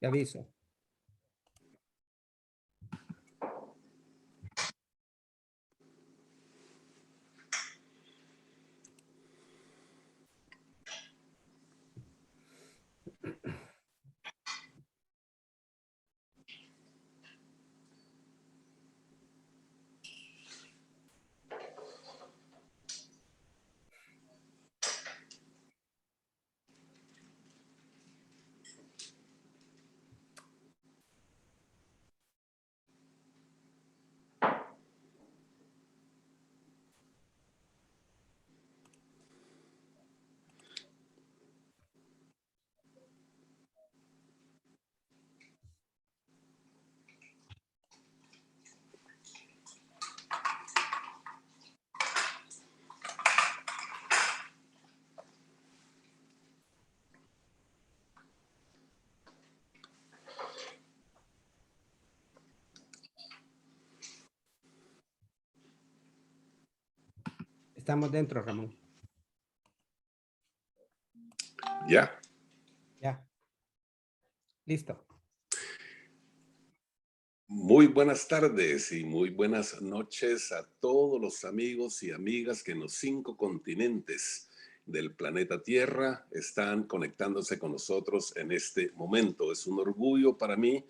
Te aviso. Estamos dentro, Ramón. Ya. Ya. Listo. Muy buenas tardes y muy buenas noches a todos los amigos y amigas que en los 5 continentes del planeta Tierra están conectándose con nosotros en este momento. Es un orgullo para mí.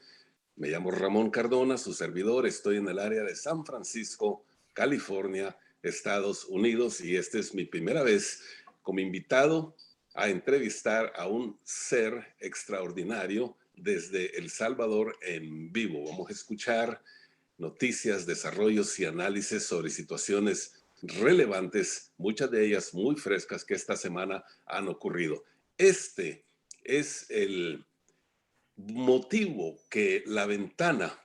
Me llamo Ramón Cardona, su servidor. Estoy en el área de San Francisco, California, Estados Unidos, y esta es mi primera vez como invitado a entrevistar a un ser extraordinario desde El Salvador en vivo. Vamos a escuchar noticias, desarrollos y análisis sobre situaciones relevantes, muchas de ellas muy frescas que esta semana han ocurrido. Este es el motivo que la ventana,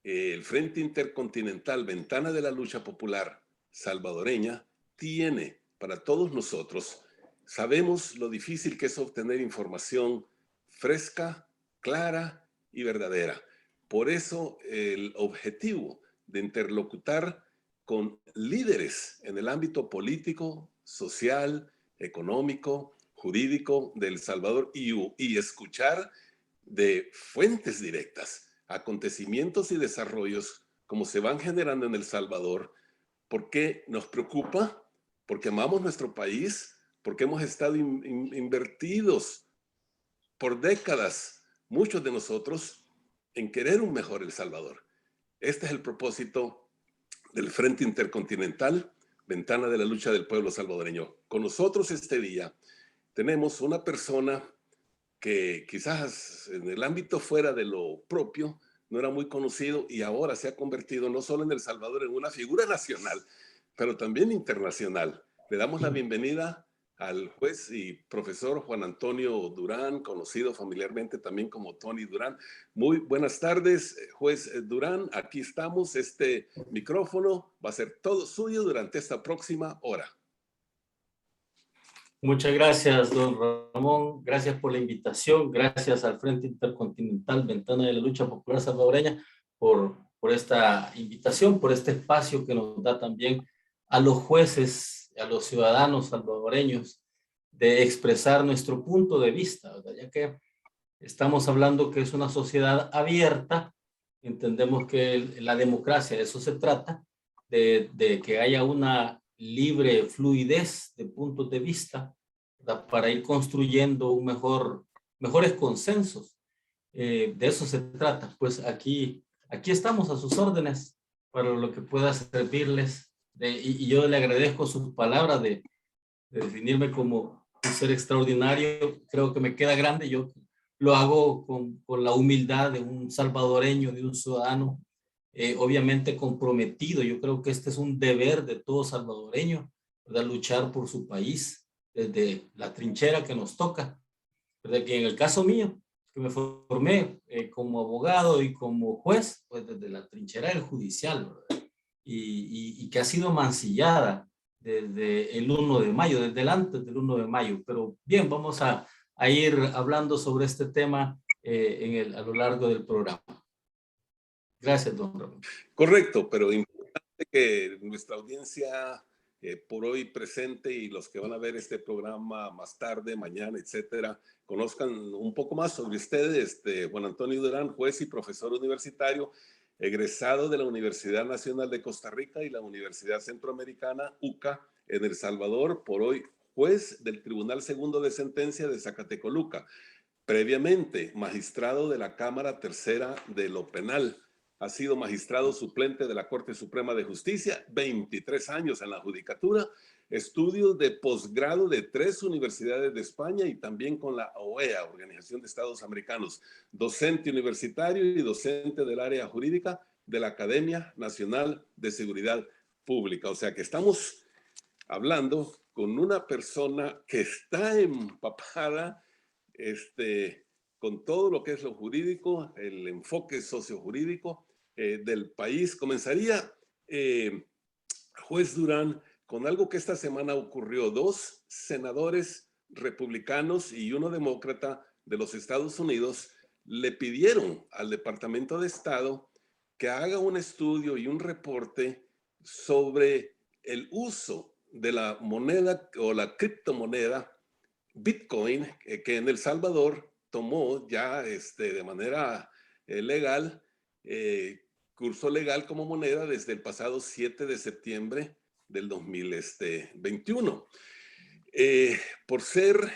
el Frente Intercontinental, Ventana de la Lucha Popular salvadoreña, tiene para todos nosotros. Sabemos lo difícil que es obtener información fresca, clara y verdadera. Por eso el objetivo de interlocutar con líderes en el ámbito político, social, económico, jurídico de El Salvador y escuchar de fuentes directas, acontecimientos y desarrollos como se van generando en El Salvador, porque nos preocupa, porque amamos nuestro país, porque hemos estado invertidos por décadas, muchos de nosotros, en querer un mejor El Salvador. Este es el propósito del Frente Intercontinental, Ventana de la Lucha del Pueblo Salvadoreño. Con nosotros este día tenemos una persona que quizás en el ámbito fuera de lo propio no era muy conocido y ahora se ha convertido no solo en El Salvador en una figura nacional, pero también internacional. Le damos la bienvenida al juez y profesor Juan Antonio Durán, conocido familiarmente también como Tony Durán. Muy buenas tardes, juez Durán. Aquí estamos. Este micrófono va a ser todo suyo durante esta próxima hora. Muchas gracias, don Ramón. Gracias por la invitación. Gracias al Frente Intercontinental Ventana de la Lucha Popular Salvadoreña por esta invitación, por este espacio que nos da también a los jueces, a los ciudadanos salvadoreños, de expresar nuestro punto de vista, ¿verdad? Ya que estamos hablando que es una sociedad abierta, entendemos que la democracia, de eso se trata, de que haya una libre fluidez de puntos de vista, ¿verdad? Para ir construyendo mejores consensos. De eso se trata. Pues aquí estamos a sus órdenes para lo que pueda servirles. Y yo le agradezco sus palabras de definirme como un ser extraordinario. Creo que me queda grande. Yo lo hago con la humildad de un salvadoreño, de un ciudadano, obviamente comprometido. Yo creo que este es un deber de todo salvadoreño, ¿verdad? Luchar por su país desde la trinchera que nos toca, ¿verdad? Que en el caso mío, que me formé como abogado y como juez, pues desde la trinchera del judicial, ¿verdad? Y que ha sido mancillada desde el 1 de mayo, desde antes del 1 de mayo. Pero bien, vamos a ir hablando sobre este tema a lo largo del programa. Gracias, don Ramón. Correcto, pero importante que nuestra audiencia por hoy presente y los que van a ver este programa más tarde, mañana, etcétera, conozcan un poco más sobre usted. Juan Antonio Durán, juez y profesor universitario, egresado de la Universidad Nacional de Costa Rica y la Universidad Centroamericana, UCA, en El Salvador, por hoy juez del Tribunal Segundo de Sentencia de Zacatecoluca. Previamente, magistrado de la Cámara Tercera de lo Penal. Ha sido magistrado suplente de la Corte Suprema de Justicia, 23 años en la judicatura, estudios de posgrado de 3 universidades de España y también con la OEA, Organización de Estados Americanos, docente universitario y docente del área jurídica de la Academia Nacional de Seguridad Pública. O sea que estamos hablando con una persona que está empapada con todo lo que es lo jurídico, el enfoque sociojurídico del país. Comenzaría, juez Durán, con algo que esta semana ocurrió. 2 senadores republicanos y 1 demócrata de los Estados Unidos le pidieron al Departamento de Estado que haga un estudio y un reporte sobre el uso de la moneda o la criptomoneda Bitcoin, que en El Salvador tomó ya de manera legal, curso legal como moneda desde el pasado 7 de septiembre del 2021. Por ser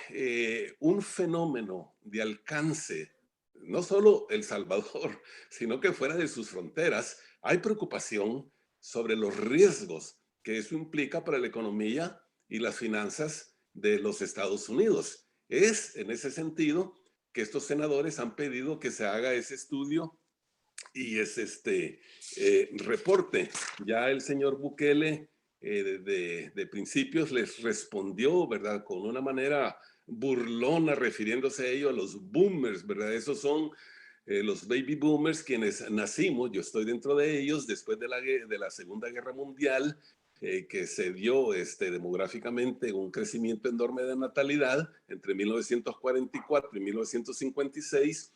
un fenómeno de alcance, no solo El Salvador, sino que fuera de sus fronteras, hay preocupación sobre los riesgos que eso implica para la economía y las finanzas de los Estados Unidos. Es en ese sentido que estos senadores han pedido que se haga ese estudio y ese reporte. Ya el señor Bukele de principios les respondió, ¿verdad? Con una manera burlona, refiriéndose a ellos, a los boomers, ¿verdad? Esos son los baby boomers, quienes nacimos, yo estoy dentro de ellos, después de la Segunda Guerra Mundial, que se dio demográficamente un crecimiento enorme de natalidad entre 1944 y 1956,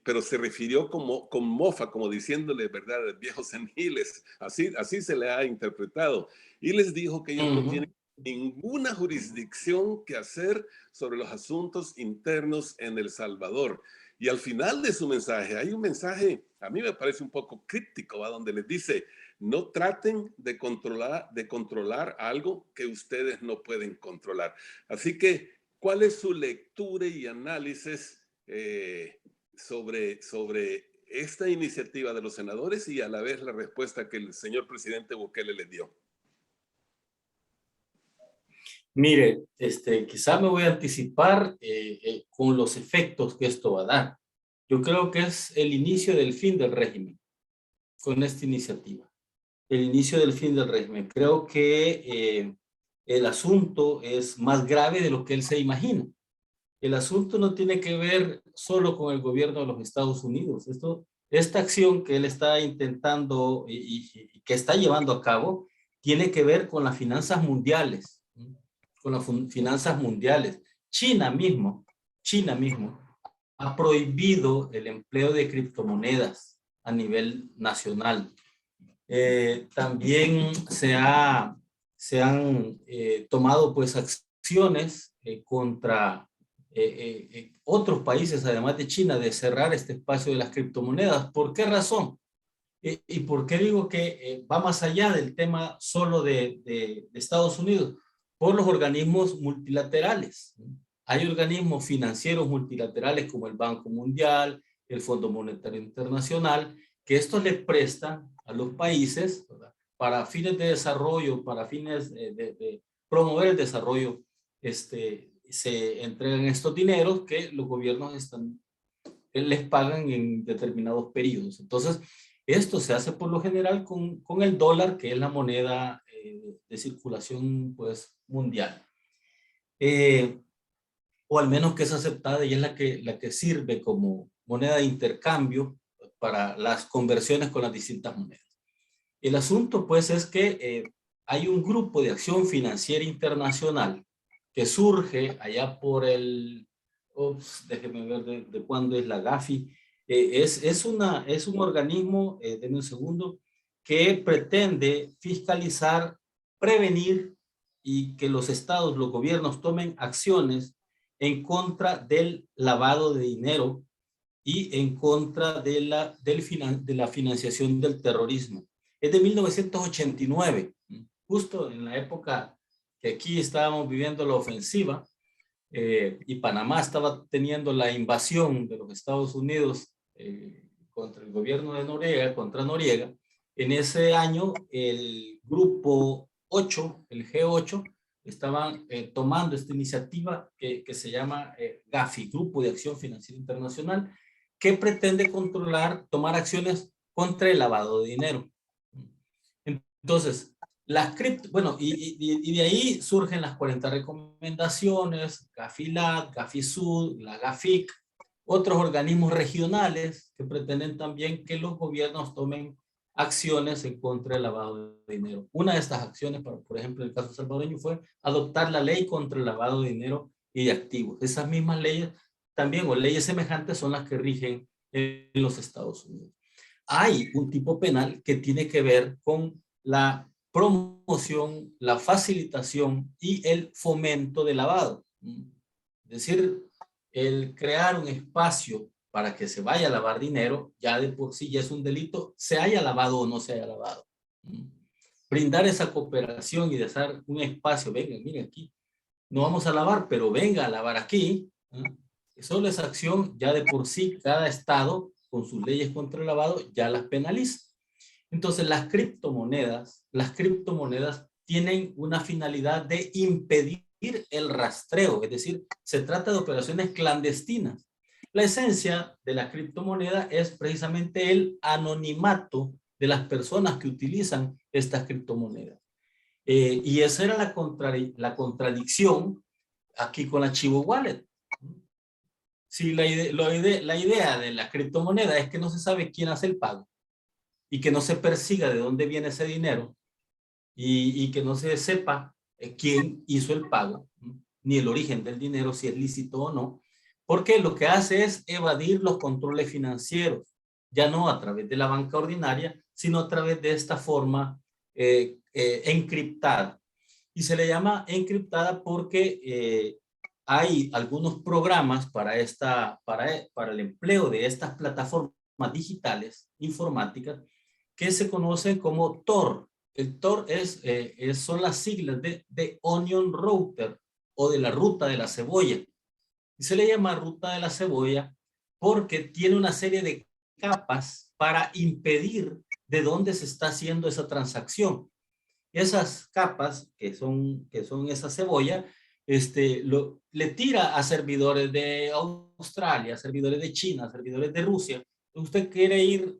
pero se refirió con mofa, como diciéndole, ¿verdad?, viejos seniles, así se le ha interpretado, y les dijo que ellos no tienen ninguna jurisdicción que hacer sobre los asuntos internos en El Salvador. Y al final de su mensaje, hay un mensaje, a mí me parece un poco críptico, ¿va?, donde les dice: no traten de controlar algo que ustedes no pueden controlar. Así que, ¿cuál es su lectura y análisis sobre esta iniciativa de los senadores y a la vez la respuesta que el señor presidente Bukele les dio? Mire, quizá me voy a anticipar con los efectos que esto va a dar. Yo creo que es el inicio del fin del régimen con esta iniciativa. El inicio del fin del régimen. Creo que el asunto es más grave de lo que él se imagina. El asunto no tiene que ver solo con el gobierno de los Estados Unidos. Esta acción que él está intentando y que está llevando a cabo tiene que ver con las finanzas mundiales. Con las finanzas mundiales. China mismo ha prohibido el empleo de criptomonedas a nivel nacional. También se han tomado pues acciones contra otros países, además de China, de cerrar este espacio de las criptomonedas. ¿Por qué razón? ¿Y por qué digo que va más allá del tema solo de Estados Unidos? Por los organismos multilaterales. Hay organismos financieros multilaterales como el Banco Mundial, el Fondo Monetario Internacional, que estos les prestan a los países, ¿verdad?, para fines de desarrollo, para fines de promover el desarrollo, se entregan estos dineros que los gobiernos les pagan en determinados periodos. Entonces, esto se hace por lo general con el dólar, que es la moneda de circulación pues, mundial. O al menos que es aceptada y es la que sirve como moneda de intercambio para las conversiones con las distintas monedas. El asunto pues es que hay un grupo de acción financiera internacional que surge allá por déjeme ver de cuándo es la Gafi. Es un organismo, denme un segundo, que pretende fiscalizar prevenir y que los estados, los gobiernos tomen acciones en contra del lavado de dinero y en contra de la financiación del terrorismo. Es de 1989, justo en la época que aquí estábamos viviendo la ofensiva, y Panamá estaba teniendo la invasión de los Estados Unidos contra el gobierno de Noriega, contra Noriega. En ese año, el grupo 8, el G8, estaban tomando esta iniciativa que se llama GAFI, Grupo de Acción Financiera Internacional, que pretende controlar, tomar acciones contra el lavado de dinero. Entonces, las cripto, bueno, y de ahí surgen las 40 recomendaciones, GAFILAT, GAFISUD, la GAFIC, otros organismos regionales que pretenden también que los gobiernos tomen acciones en contra del lavado de dinero. Una de estas acciones, por ejemplo, en el caso salvadoreño, fue adoptar la ley contra el lavado de dinero y de activos. Esas mismas leyes también, o leyes semejantes, son las que rigen en los Estados Unidos. Hay un tipo penal que tiene que ver con la promoción, la facilitación y el fomento del lavado. Es decir, el crear un espacio para que se vaya a lavar dinero, ya de por sí ya es un delito, se haya lavado o no se haya lavado. Brindar esa cooperación y de hacer un espacio, vengan, miren aquí, no vamos a lavar, pero venga a lavar aquí. Solo esa acción ya de por sí cada estado con sus leyes contra el lavado ya las penaliza. Entonces las criptomonedas tienen una finalidad de impedir el rastreo, es decir, se trata de operaciones clandestinas. La esencia de la criptomoneda es precisamente el anonimato de las personas que utilizan estas criptomonedas. Y esa era la contradicción aquí con la Chivo Wallet. Si la idea de la criptomoneda es que no se sabe quién hace el pago y que no se persiga de dónde viene ese dinero y que no se sepa quién hizo el pago, ni el origen del dinero, si es lícito o no, porque lo que hace es evadir los controles financieros, ya no a través de la banca ordinaria, sino a través de esta forma encriptada. Y se le llama encriptada porque hay algunos programas para el empleo de estas plataformas digitales informáticas que se conocen como Tor. El Tor son las siglas de Onion Router o de la ruta de la cebolla. Y se le llama ruta de la cebolla porque tiene una serie de capas para impedir de dónde se está haciendo esa transacción. Esas capas, que son esa cebolla, le tira a servidores de Australia, servidores de China, servidores de Rusia. Usted quiere ir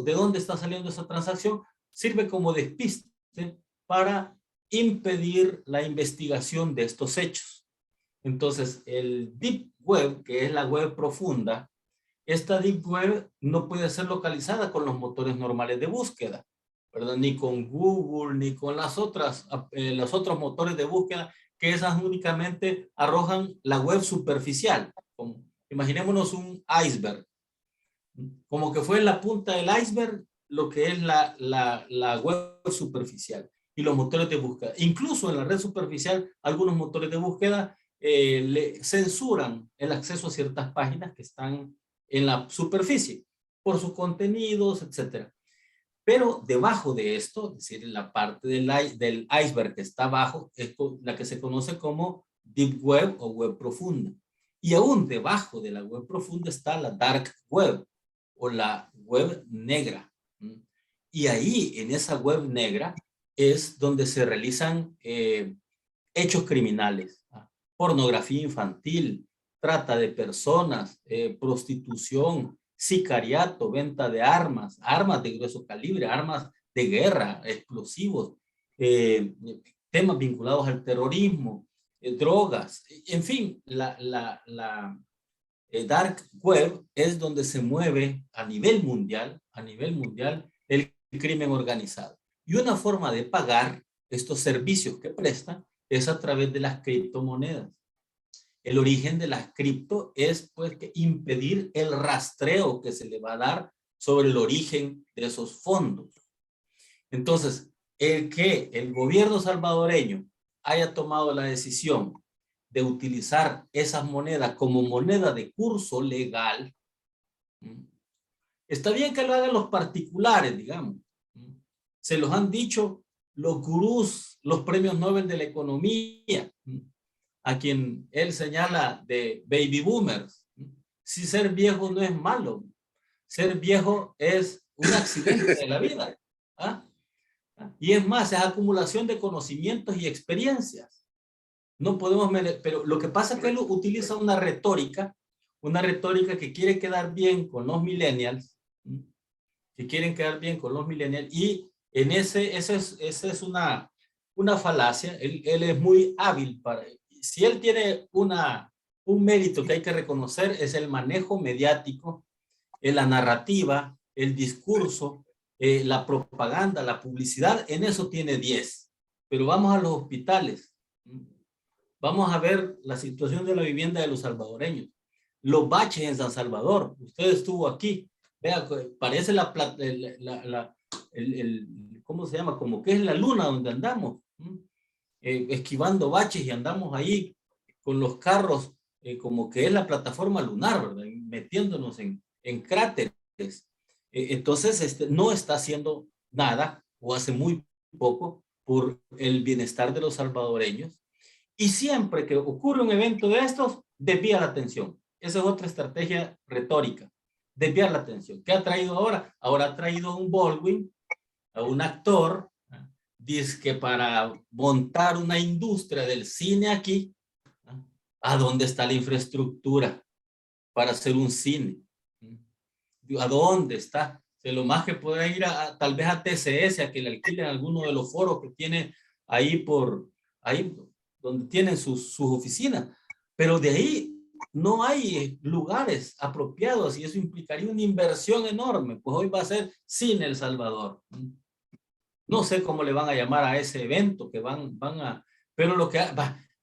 de dónde está saliendo esa transacción, sirve como despiste para impedir la investigación de estos hechos. Entonces, el Deep Web, que es la web profunda, esta Deep Web no puede ser localizada con los motores normales de búsqueda, ¿verdad? Ni con Google, ni con los otros motores de búsqueda, que esas únicamente arrojan la web superficial. Imaginémonos un iceberg. Como que fue en la punta del iceberg lo que es la web superficial y los motores de búsqueda. Incluso en la red superficial, algunos motores de búsqueda le censuran el acceso a ciertas páginas que están en la superficie por sus contenidos, etcétera. Pero debajo de esto, es decir, en la parte del iceberg que está abajo, es la que se conoce como Deep Web o web profunda. Y aún debajo de la web profunda está la Dark Web o la web negra. Y ahí, en esa web negra, es donde se realizan hechos criminales, pornografía infantil, trata de personas, prostitución, sicariato, venta de armas, armas de grueso calibre, armas de guerra, explosivos, temas vinculados al terrorismo, drogas, en fin, la Dark Web es donde se mueve a nivel mundial el crimen organizado. Y una forma de pagar estos servicios que prestan es a través de las criptomonedas. El origen de las cripto es pues impedir el rastreo que se le va a dar sobre el origen de esos fondos. Entonces, el que el gobierno salvadoreño haya tomado la decisión de utilizar esas monedas como moneda de curso legal, está bien que lo hagan los particulares, digamos. Se los han dicho los gurús, los premios Nobel de la economía, a quien él señala de baby boomers. Si ser viejo no es malo, ser viejo es un accidente de la vida. ¿Ah? Y es más, es acumulación de conocimientos y experiencias. No podemos, pero lo que pasa es que él utiliza una retórica que quiere quedar bien con los millennials, que quieren quedar bien con los millennials, y en esa es una falacia. Él es muy hábil para, si él tiene un mérito que hay que reconocer, es el manejo mediático, la narrativa, el discurso, la propaganda, la publicidad. En eso tiene 10. Pero vamos a los hospitales. Vamos a ver la situación de la vivienda de los salvadoreños. Los baches en San Salvador. Usted estuvo aquí. Vea, parece ¿cómo se llama? Como que es la luna donde andamos. Esquivando baches, y andamos ahí con los carros, como que es la plataforma lunar, ¿verdad? Metiéndonos en cráteres. Entonces, no está haciendo nada, o hace muy poco, por el bienestar de los salvadoreños. Y siempre que ocurre un evento de estos, desvía la atención. Esa es otra estrategia retórica, desviar la atención. ¿Qué ha traído ahora? Ahora ha traído a un Baldwin, a un actor, dice que para montar una industria del cine aquí. ¿A dónde está la infraestructura para hacer un cine? ¿A dónde está? De lo más que puede ir tal vez a TCS, a que le alquilen alguno de los foros que tiene ahí ahí donde tienen sus oficinas. Pero de ahí no hay lugares apropiados, y eso implicaría una inversión enorme. Pues hoy va a ser Cine El Salvador. No sé cómo le van a llamar a ese evento que van a, pero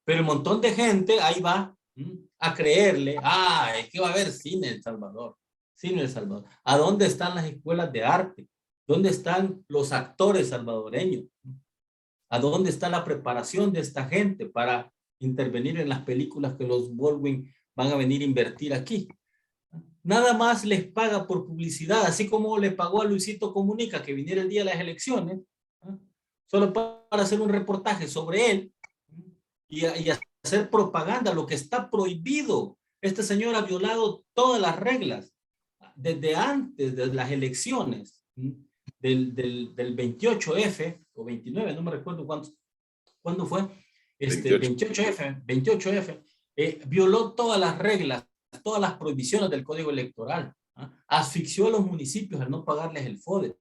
pero un montón de gente ahí va a creerle, es que va a haber Cine El Salvador. Cine El Salvador. ¿A dónde están las escuelas de arte? ¿Dónde están los actores salvadoreños? ¿A dónde está la preparación de esta gente para intervenir en las películas que los Baldwin van a venir a invertir aquí? Nada más les paga por publicidad, así como le pagó a Luisito Comunica que viniera el día de las elecciones, solo para hacer un reportaje sobre él y hacer propaganda, lo que está prohibido. Este señor ha violado todas las reglas desde antes de las elecciones del 28F o 29, no me recuerdo cuándo fue, 28F, violó todas las reglas, todas las prohibiciones del Código Electoral, asfixió a los municipios al no pagarles el FODE,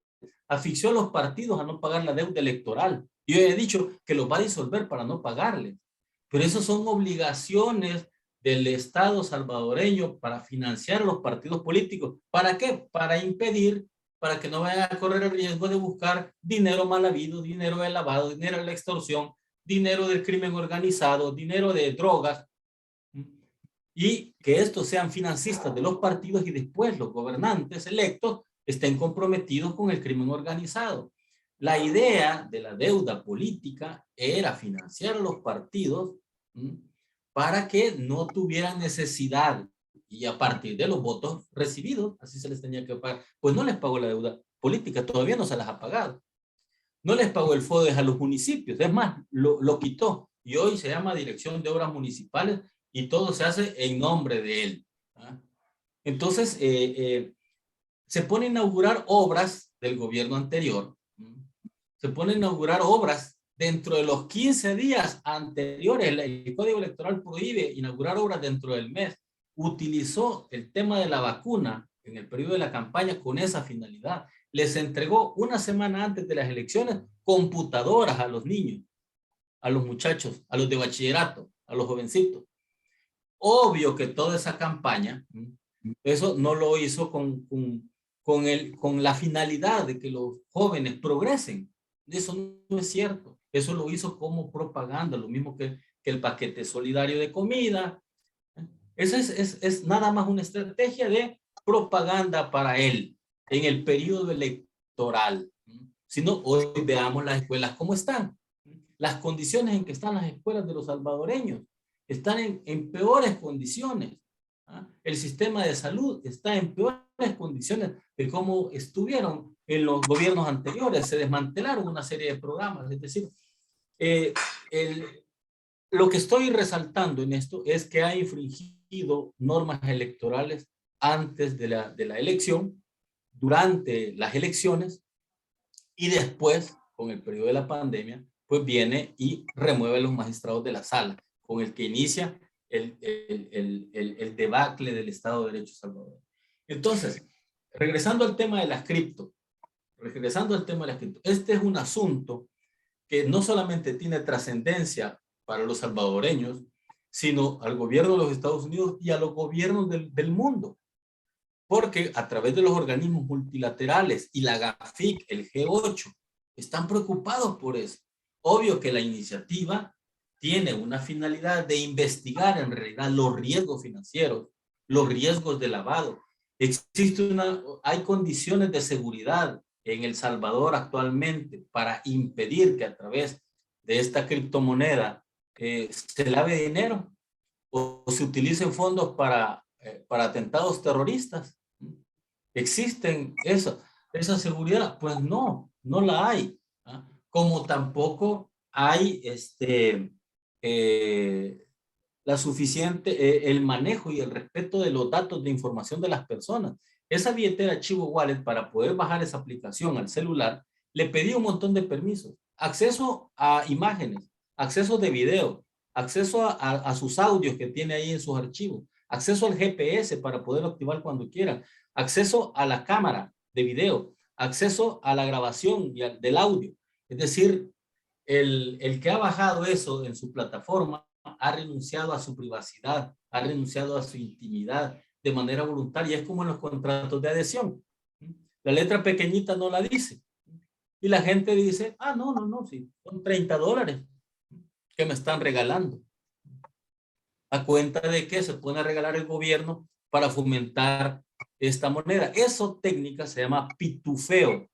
asfixió a los partidos a no pagar la deuda electoral. Yo he dicho que los va a disolver para no pagarles, pero esas son obligaciones del Estado salvadoreño para financiar a los partidos políticos. ¿Para qué? Para impedir, para que no vayan a correr el riesgo de buscar dinero mal habido, dinero de lavado, dinero de la extorsión, dinero del crimen organizado, dinero de drogas, y que estos sean financistas de los partidos y después los gobernantes electos estén comprometidos con el crimen organizado. La idea de la deuda política era financiar a los partidos para que no tuvieran necesidad, y a partir de los votos recibidos, así se les tenía que pagar. Pues no les pagó la deuda política, todavía no se las ha pagado. No les pagó el FODES a los municipios, es más, lo quitó, y hoy se llama Dirección de Obras Municipales, y todo se hace en nombre de él. Entonces, se pone a inaugurar obras del gobierno anterior, se pone a inaugurar obras dentro de los 15 días anteriores. El Código Electoral prohíbe inaugurar obras dentro del mes. Utilizó el tema de la vacuna en el periodo de la campaña con esa finalidad. Les entregó una semana antes de las elecciones computadoras a los niños, a los muchachos, a los de bachillerato, a los jovencitos. Obvio que toda esa campaña, eso no lo hizo con la finalidad de que los jóvenes progresen. Eso no es cierto. Eso lo hizo como propaganda, lo mismo que el paquete solidario de comida. Eso es nada más una estrategia de propaganda para él en el periodo electoral. sino hoy veamos las escuelas cómo están. Las condiciones en que están las escuelas de los salvadoreños están en peores condiciones. El sistema de salud está en peores condiciones de cómo estuvieron en los gobiernos anteriores. Se desmantelaron una serie de programas. Es decir, lo que estoy resaltando en esto es que ha infringido normas electorales antes de la elección, durante las elecciones y después, con el periodo de la pandemia, pues viene y remueve a los magistrados de la sala, con el que inicia el debacle del Estado de Derecho salvadoreño. Entonces, regresando al tema de las cripto, este es un asunto que no solamente tiene trascendencia para los salvadoreños, sino al gobierno de los Estados Unidos y a los gobiernos del mundo. Porque a través de los organismos multilaterales y la GAFIC, el G8, están preocupados por eso. Obvio que la iniciativa tiene una finalidad de investigar en realidad los riesgos financieros, los riesgos de lavado. Hay condiciones de seguridad en El Salvador actualmente para impedir que a través de esta criptomoneda se lave dinero o se utilicen fondos para atentados terroristas. ¿Existen esa seguridad? Pues no la hay. Como tampoco hay la suficiente, el manejo y el respeto de los datos de información de las personas. Esa billetera Chivo Wallet, para poder bajar esa aplicación al celular, le pedí un montón de permisos. Acceso a imágenes, acceso de video, acceso a sus audios que tiene ahí en sus archivos, acceso al GPS para poder activar cuando quieran, acceso a la cámara de video, acceso a la grabación del audio. Es decir, el que ha bajado eso en su plataforma ha renunciado a su privacidad, ha renunciado a su intimidad de manera voluntaria. Es como en los contratos de adhesión. La letra pequeñita no la dice. Y la gente dice, no, sí, son $30 que me están regalando. A cuenta de que se puede regalar el gobierno para fomentar esta moneda. Eso técnica se llama pitufeo.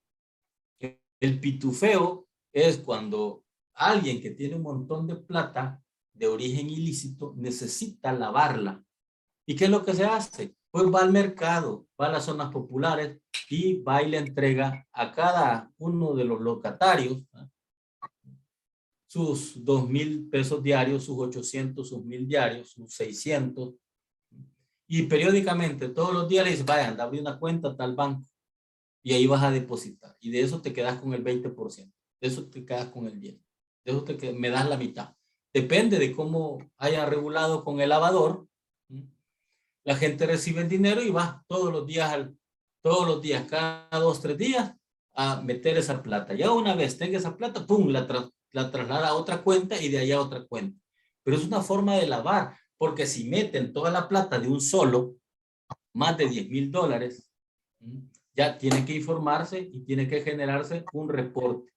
El pitufeo es cuando alguien que tiene un montón de plata de origen ilícito necesita lavarla. ¿Y qué es lo que se hace? Pues va al mercado, va a las zonas populares y va y le entrega a cada uno de los locatarios sus 2,000 pesos diarios, sus 800, sus 1,000 diarios, sus 600. Y periódicamente, todos los días le dice, vaya, anda, abre una cuenta a tal banco y ahí vas a depositar. Y de eso te quedas con el 20%, de eso te quedas con el 10%, de eso me das la mitad. Depende de cómo haya regulado con el lavador. La gente recibe el dinero y va todos los días, cada 2 o 3 días, a meter esa plata. Ya una vez tenga esa plata, ¡pum!, la traslada a otra cuenta y de ahí a otra cuenta. Pero es una forma de lavar, porque si meten toda la plata de un solo, más de $10,000, ya tiene que informarse y tiene que generarse un reporte.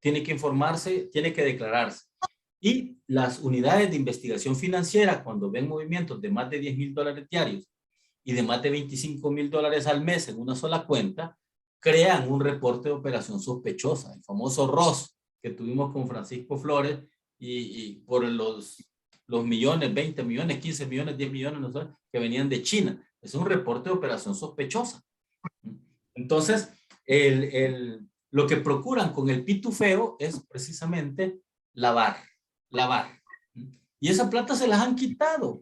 Tiene que informarse, tiene que declararse. Y las unidades de investigación financiera, cuando ven movimientos de más de $10,000 diarios y de más de $25,000 al mes en una sola cuenta, crean un reporte de operación sospechosa, el famoso ROS que tuvimos con Francisco Flores y por los millones, 20 millones, 15 millones, 10 millones, no sé, que venían de China. Es un reporte de operación sospechosa. Entonces, lo que procuran con el pitufeo es precisamente lavar. Y esa plata se las han quitado.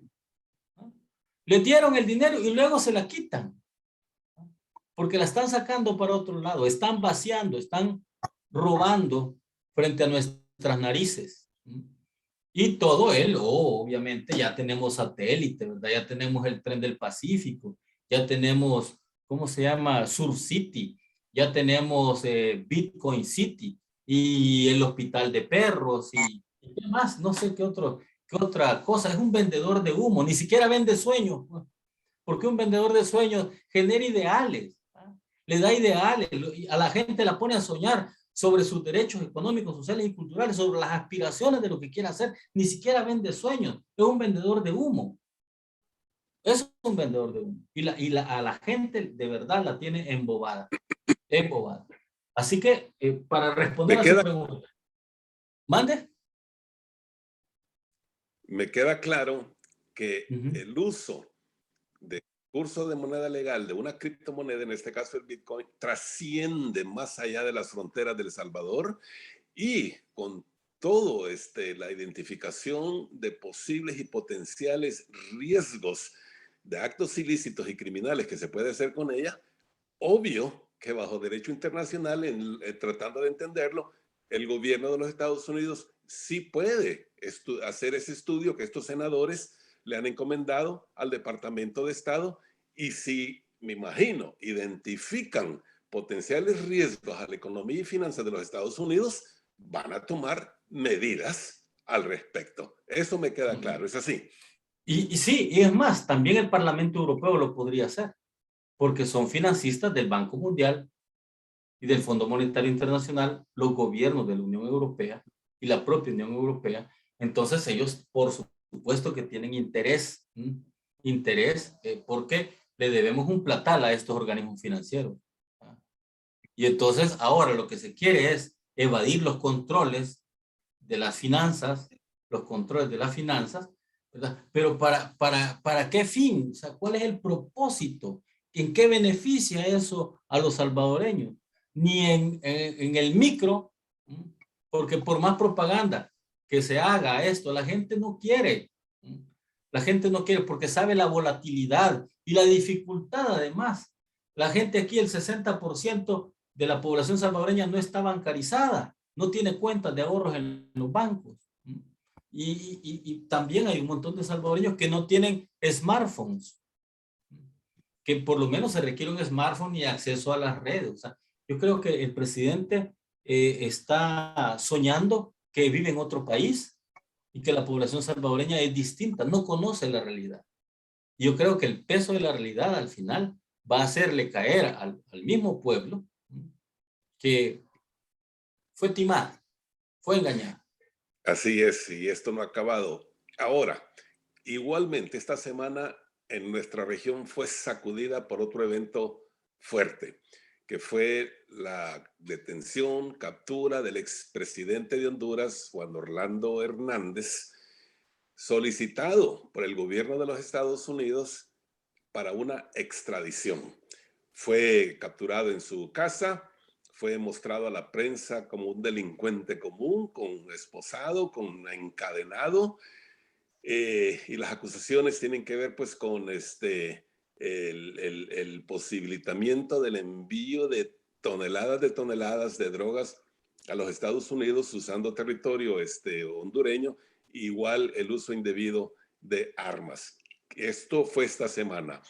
Le dieron el dinero y luego se la quitan. Porque la están sacando para otro lado. Están vaciando, están robando frente a nuestras narices. Y todo obviamente ya tenemos satélite, ¿verdad? Ya tenemos el tren del Pacífico, ya tenemos, ¿cómo se llama? Surf City, ya tenemos Bitcoin City y el hospital de perros y qué más, no sé qué otra cosa. Es un vendedor de humo, ni siquiera vende sueños, porque un vendedor de sueños genera ideales, le da ideales, a la gente la pone a soñar sobre sus derechos económicos, sociales y culturales, sobre las aspiraciones de lo que quiere hacer. Ni siquiera vende sueños, es un vendedor de humo. Es un vendedor de humo. A la gente de verdad la tiene embobada. Así que, para responder a su pregunta. ¿Mande? Me queda claro que Uh-huh. el uso de curso de moneda legal de una criptomoneda, en este caso el Bitcoin, trasciende más allá de las fronteras de El Salvador, y con todo la identificación de posibles y potenciales riesgos de actos ilícitos y criminales que se puede hacer con ella, obvio que bajo derecho internacional, tratando de entenderlo, el gobierno de los Estados Unidos sí puede hacer ese estudio que estos senadores le han encomendado al Departamento de Estado, y si, me imagino, identifican potenciales riesgos a la economía y finanzas de los Estados Unidos, van a tomar medidas al respecto. Eso me queda claro, es así. Y sí, y es más, también el Parlamento Europeo lo podría hacer, porque son financistas del Banco Mundial y del Fondo Monetario Internacional, los gobiernos de la Unión Europea y la propia Unión Europea. Entonces ellos, por supuesto que tienen interés, porque le debemos un platal a estos organismos financieros. Y entonces ahora lo que se quiere es evadir los controles de las finanzas, ¿verdad? Pero ¿para qué fin? O sea, ¿cuál es el propósito? ¿En qué beneficia eso a los salvadoreños? Ni en el micro, porque por más propaganda que se haga esto, la gente no quiere. La gente no quiere porque sabe la volatilidad y la dificultad además. La gente aquí, el 60% de la población salvadoreña no está bancarizada, no tiene cuentas de ahorros en los bancos. Y también hay un montón de salvadoreños que no tienen smartphones, que por lo menos se requiere un smartphone y acceso a las redes. O sea, yo creo que el presidente está soñando que vive en otro país y que la población salvadoreña es distinta, no conoce la realidad. Yo creo que el peso de la realidad al final va a hacerle caer al mismo pueblo que fue timado, fue engañado. Así es, y esto no ha acabado. Ahora, igualmente esta semana en nuestra región fue sacudida por otro evento fuerte, que fue la detención, captura del expresidente de Honduras, Juan Orlando Hernández, solicitado por el gobierno de los Estados Unidos para una extradición. Fue capturado en su casa, fue mostrado a la prensa como un delincuente común, con esposado, con encadenado, y las acusaciones tienen que ver pues con el posibilitamiento del envío de toneladas de drogas a los Estados Unidos usando territorio hondureño, igual el uso indebido de armas. Esto fue esta semana.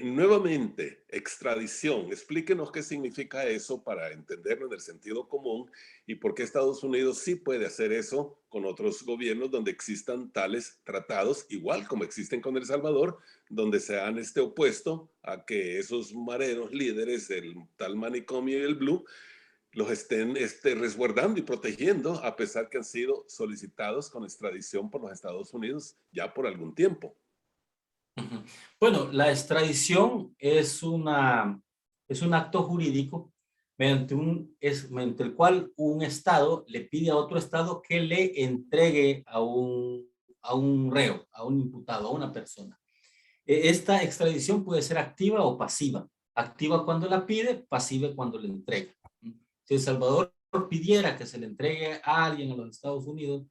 Nuevamente, extradición. Explíquenos qué significa eso para entenderlo en el sentido común, y por qué Estados Unidos sí puede hacer eso con otros gobiernos donde existan tales tratados, igual como existen con El Salvador, donde se han opuesto a que esos mareros líderes del tal manicomio y el Blue los estén resguardando y protegiendo, a pesar que han sido solicitados con extradición por los Estados Unidos ya por algún tiempo. Bueno, la extradición es un acto jurídico mediante el cual un estado le pide a otro estado que le entregue a un reo, a un imputado, a una persona. Esta extradición puede ser activa o pasiva. Activa cuando la pide, pasiva cuando le entrega. Si El Salvador pidiera que se le entregue a alguien a los Estados Unidos,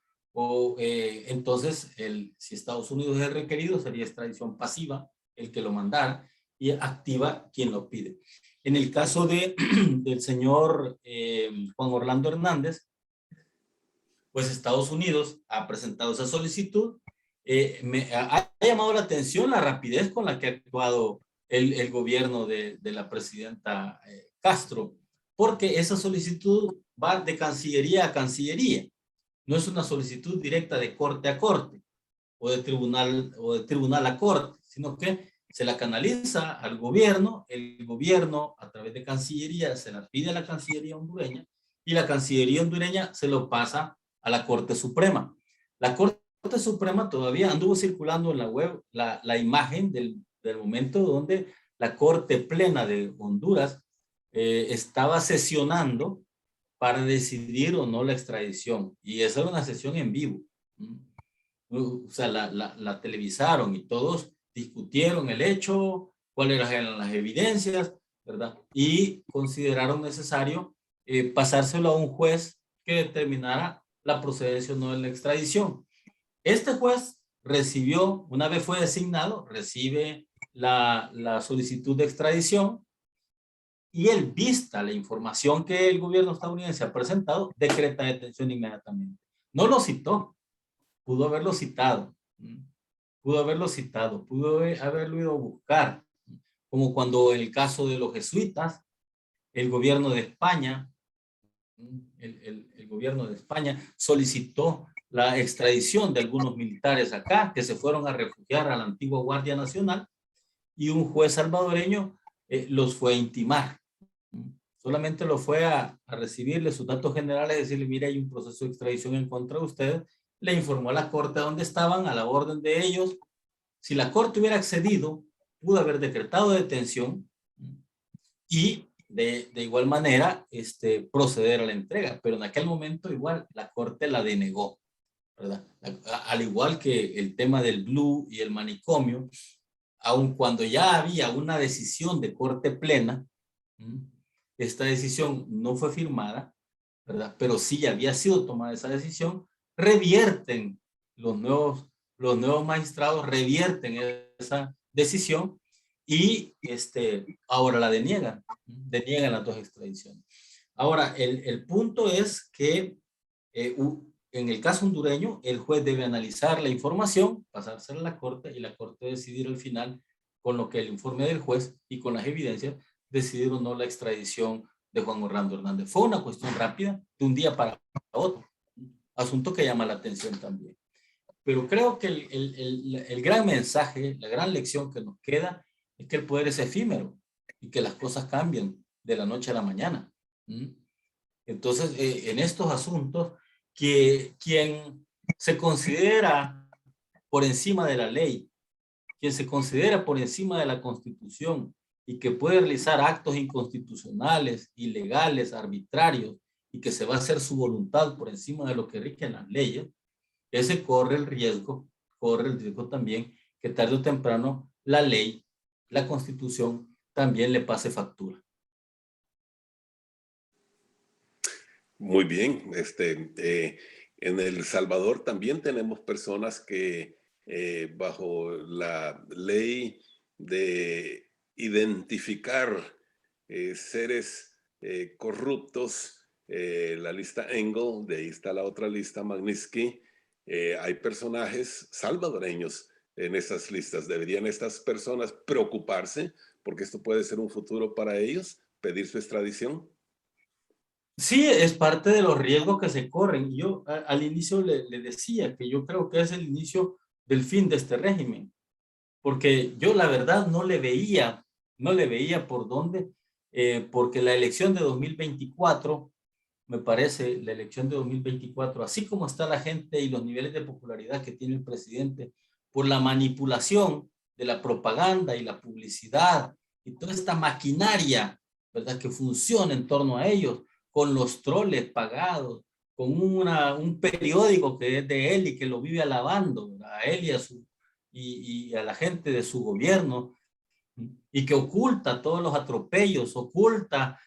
entonces si Estados Unidos es el requerido, sería extradición pasiva el que lo mandara, y activa quien lo pide. En el caso del señor Juan Orlando Hernández, pues Estados Unidos ha presentado esa solicitud. Ha llamado la atención la rapidez con la que ha actuado el gobierno de la presidenta Castro, porque esa solicitud va de Cancillería a Cancillería. No es una solicitud directa de corte a corte o de tribunal a corte, sino que se la canaliza al gobierno, el gobierno a través de Cancillería se la pide a la Cancillería hondureña, y la Cancillería hondureña se lo pasa a la Corte Suprema. La Corte Suprema todavía anduvo circulando en la web la imagen del momento donde la Corte Plena de Honduras estaba sesionando para decidir o no la extradición. Y esa era una sesión en vivo. O sea, la televisaron y todos discutieron el hecho, cuáles eran las evidencias, ¿verdad? Y consideraron necesario pasárselo a un juez que determinara la procedencia o no de la extradición. Este juez recibió, una vez fue designado, recibe la solicitud de extradición y él, vista la información que el gobierno estadounidense ha presentado, decreta detención inmediatamente. No lo citó, pudo haberlo citado, pudo haberlo ido a buscar, como cuando en el caso de los jesuitas, el gobierno de España, el gobierno de España solicitó la extradición de algunos militares acá que se fueron a refugiar a la antigua Guardia Nacional y un juez salvadoreño los fue a intimar. Solamente lo fue a recibirle sus datos generales, decirle, mira, hay un proceso de extradición en contra de usted. Le informó a la corte dónde estaban, a la orden de ellos. Si la corte hubiera accedido, pudo haber decretado detención y de igual manera proceder a la entrega. Pero en aquel momento igual la corte la denegó, ¿verdad? Al igual que el tema del Blue y el manicomio, aun cuando ya había una decisión de corte plena, esta decisión no fue firmada, ¿verdad? Pero sí ya había sido tomada esa decisión, revierten los nuevos magistrados, revierten esa decisión y ahora la deniegan las dos extradiciones. Ahora, el punto es que en el caso hondureño, el juez debe analizar la información, pasársela a la corte y la corte decidir al final, con lo que el informe del juez y con las evidencias, decidir o no la extradición de Juan Orlando Hernández. Fue una cuestión rápida, de un día para otro, asunto que llama la atención también. Pero creo que el gran mensaje, la gran lección que nos queda es que el poder es efímero y que las cosas cambian de la noche a la mañana. Entonces, en estos asuntos, que quien se considera por encima de la ley, quien se considera por encima de la Constitución y que puede realizar actos inconstitucionales, ilegales, arbitrarios, y que se va a hacer su voluntad por encima de lo que rigen las leyes, ese corre el riesgo también que tarde o temprano la ley, la Constitución, también le pase factura. Muy bien. En El Salvador también tenemos personas que bajo la ley de identificar seres corruptos, la lista Engel, de ahí está la otra lista, Magnitsky, hay personajes salvadoreños en esas listas. ¿Deberían estas personas preocuparse porque esto puede ser un futuro para ellos, pedir su extradición? Sí, es parte de los riesgos que se corren. Yo al inicio le decía que yo creo que es el inicio del fin de este régimen, porque yo la verdad no le veía por dónde, porque la elección de 2024, me parece, la elección de 2024, así como está la gente y los niveles de popularidad que tiene el presidente por la manipulación de la propaganda y la publicidad y toda esta maquinaria, ¿verdad?, que funciona en torno a ellos, con los troles pagados, con un periódico que es de él y que lo vive alabando, ¿verdad?, a él y a la gente de su gobierno, y que oculta todos los atropellos, oculta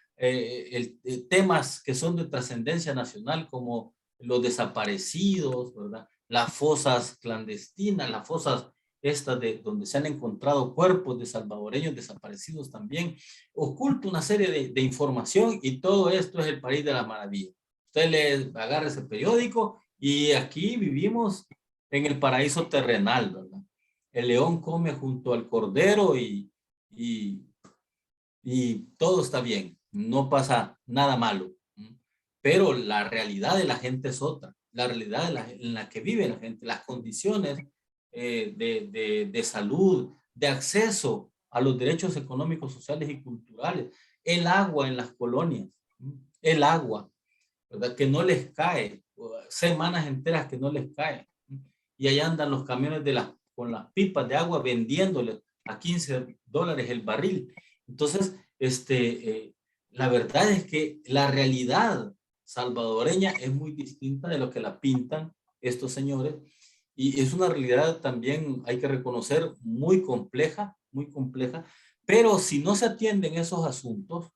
temas que son de trascendencia nacional, como los desaparecidos, ¿verdad?, las fosas clandestinas, las fosas estas donde se han encontrado cuerpos de salvadoreños desaparecidos también. Oculta una serie de información, y todo esto es el país de las maravillas. Usted le agarra ese periódico y aquí vivimos en el paraíso terrenal, ¿verdad? El león come junto al cordero y todo está bien, no pasa nada malo. Pero la realidad de la gente es otra. La realidad en la que vive la gente, las condiciones de salud, de acceso a los derechos económicos, sociales y culturales, el agua en las colonias, el agua, ¿verdad?, que no les cae, semanas enteras que no les cae. Y ahí andan los camiones con las pipas de agua vendiéndoles a $15 el barril. Entonces, la verdad es que la realidad salvadoreña es muy distinta de lo que la pintan estos señores, y es una realidad también, hay que reconocer, muy compleja, pero si no se atienden esos asuntos,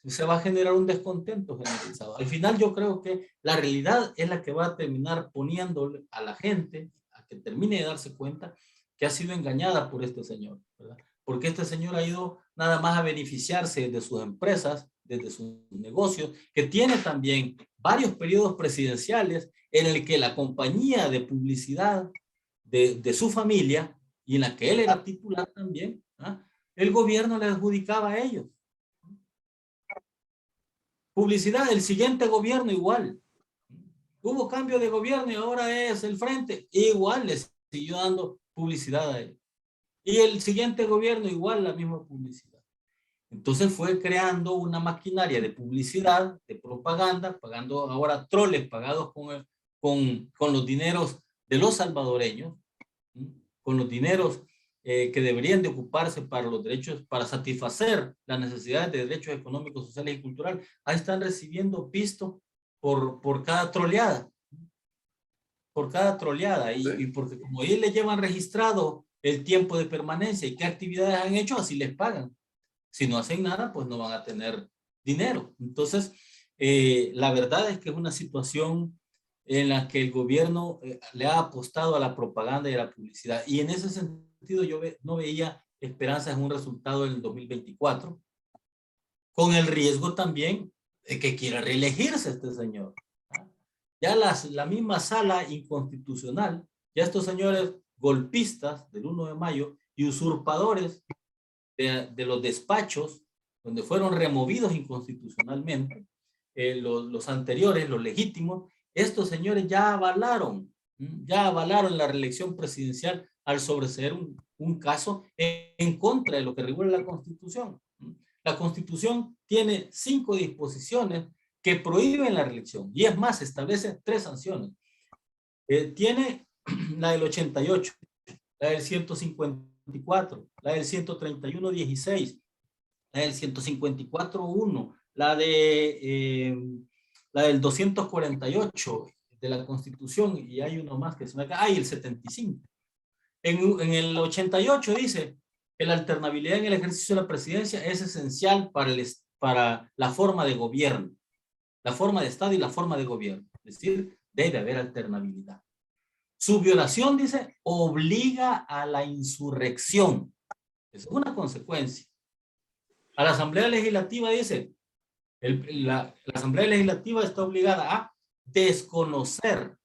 se va a generar un descontento generalizado. Al final yo creo que la realidad es la que va a terminar poniéndole a la gente a que termine de darse cuenta que ha sido engañada por este señor, ¿verdad? Porque este señor ha ido nada más a beneficiarse de sus empresas, desde sus negocios, que tiene también varios periodos presidenciales en el que la compañía de publicidad de su familia, y en la que él era titular también, ¿ah? El gobierno le adjudicaba a ellos. Publicidad, el siguiente gobierno igual. Hubo cambio de gobierno y ahora es el frente. Igual les siguió dando publicidad a él. Y el siguiente gobierno igual la misma publicidad. Entonces fue creando una maquinaria de publicidad, de propaganda, pagando ahora troles pagados con los dineros de los salvadoreños, con los dineros que deberían de ocuparse para los derechos, para satisfacer las necesidades de derechos económicos, sociales y culturales. Ahí están recibiendo pisto por cada troleada. Por cada troleada. Y porque como ahí le llevan registrado el tiempo de permanencia y qué actividades han hecho, así les pagan. Si no hacen nada, pues no van a tener dinero. Entonces, la verdad es que es una situación en la que el gobierno le ha apostado a la propaganda y a la publicidad. Y en ese sentido yo no veía esperanzas en un resultado en el 2024, con el riesgo también de que quiera reelegirse este señor. Ya la misma sala inconstitucional, ya estos señores golpistas del 1 de mayo y usurpadores de los despachos, donde fueron removidos inconstitucionalmente, los anteriores, los legítimos, estos señores ya avalaron la reelección presidencial al sobreseer un caso en contra de lo que regula la Constitución. La Constitución tiene 5 disposiciones que prohíben la reelección, y es más, establece 3 sanciones. Tiene la del 88, la del 154, la del 131-16, la del 154-1, la del 248 de la Constitución, y hay uno más que se me acaba, el 75. En el 88 dice que la alternabilidad en el ejercicio de la presidencia es esencial para la forma de gobierno, la forma de Estado y la forma de gobierno. Es decir, debe haber alternabilidad. Su violación, dice, obliga a la insurrección. Es una consecuencia. A la Asamblea Legislativa, dice, la Asamblea Legislativa está obligada a desconocer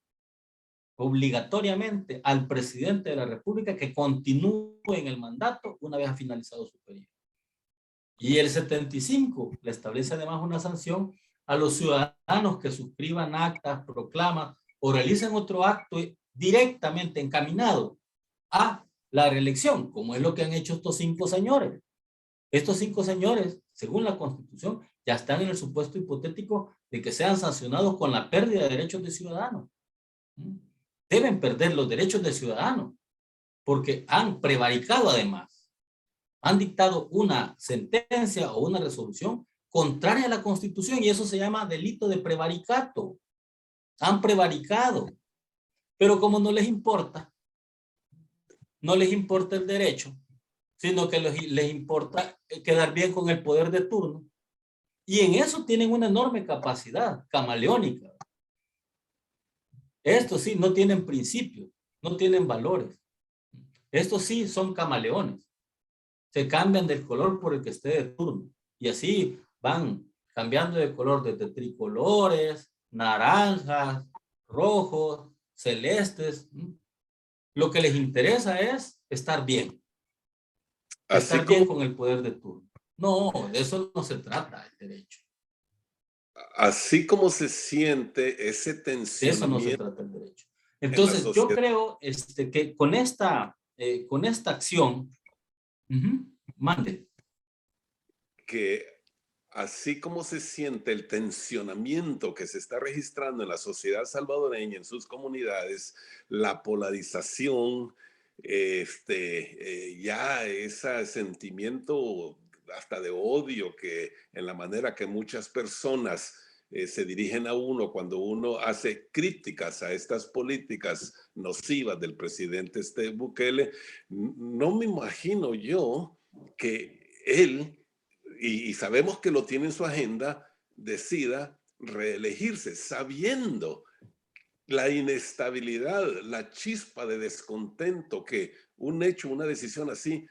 obligatoriamente al presidente de la República que continúe en el mandato una vez ha finalizado su periodo. Y el 75 le establece además una sanción a los ciudadanos que suscriban actas, proclamas o realicen otro acto directamente encaminado a la reelección, como es lo que han hecho estos 5 señores. Estos 5 señores, según la Constitución, ya están en el supuesto hipotético de que sean sancionados con la pérdida de derechos de ciudadanos. Deben perder los derechos de ciudadanos porque han prevaricado además. Han dictado una sentencia o una resolución contraria a la Constitución y eso se llama delito de prevaricato. Han prevaricado. Pero como no les importa el derecho, sino que les importa quedar bien con el poder de turno. Y en eso tienen una enorme capacidad camaleónica. Estos sí no tienen principios, no tienen valores. Estos sí son camaleones. Se cambian del color por el que esté de turno. Y así van cambiando de color desde tricolores, naranjas, rojos, celestes. Lo que les interesa es estar bien. Estar bien con el poder de turno. No, de eso no se trata el derecho. Así como se siente ese tensionamiento. De eso no se trata el derecho. Entonces, yo creo que con esta acción, mande. Que así como se siente el tensionamiento que se está registrando en la sociedad salvadoreña, en sus comunidades, la polarización, ya ese sentimiento hasta de odio, que en la manera que muchas personas se dirigen a uno cuando uno hace críticas a estas políticas nocivas del presidente Bukele, no me imagino yo que él, y sabemos que lo tiene en su agenda, decida reelegirse, sabiendo la inestabilidad, la chispa de descontento que un hecho, una decisión así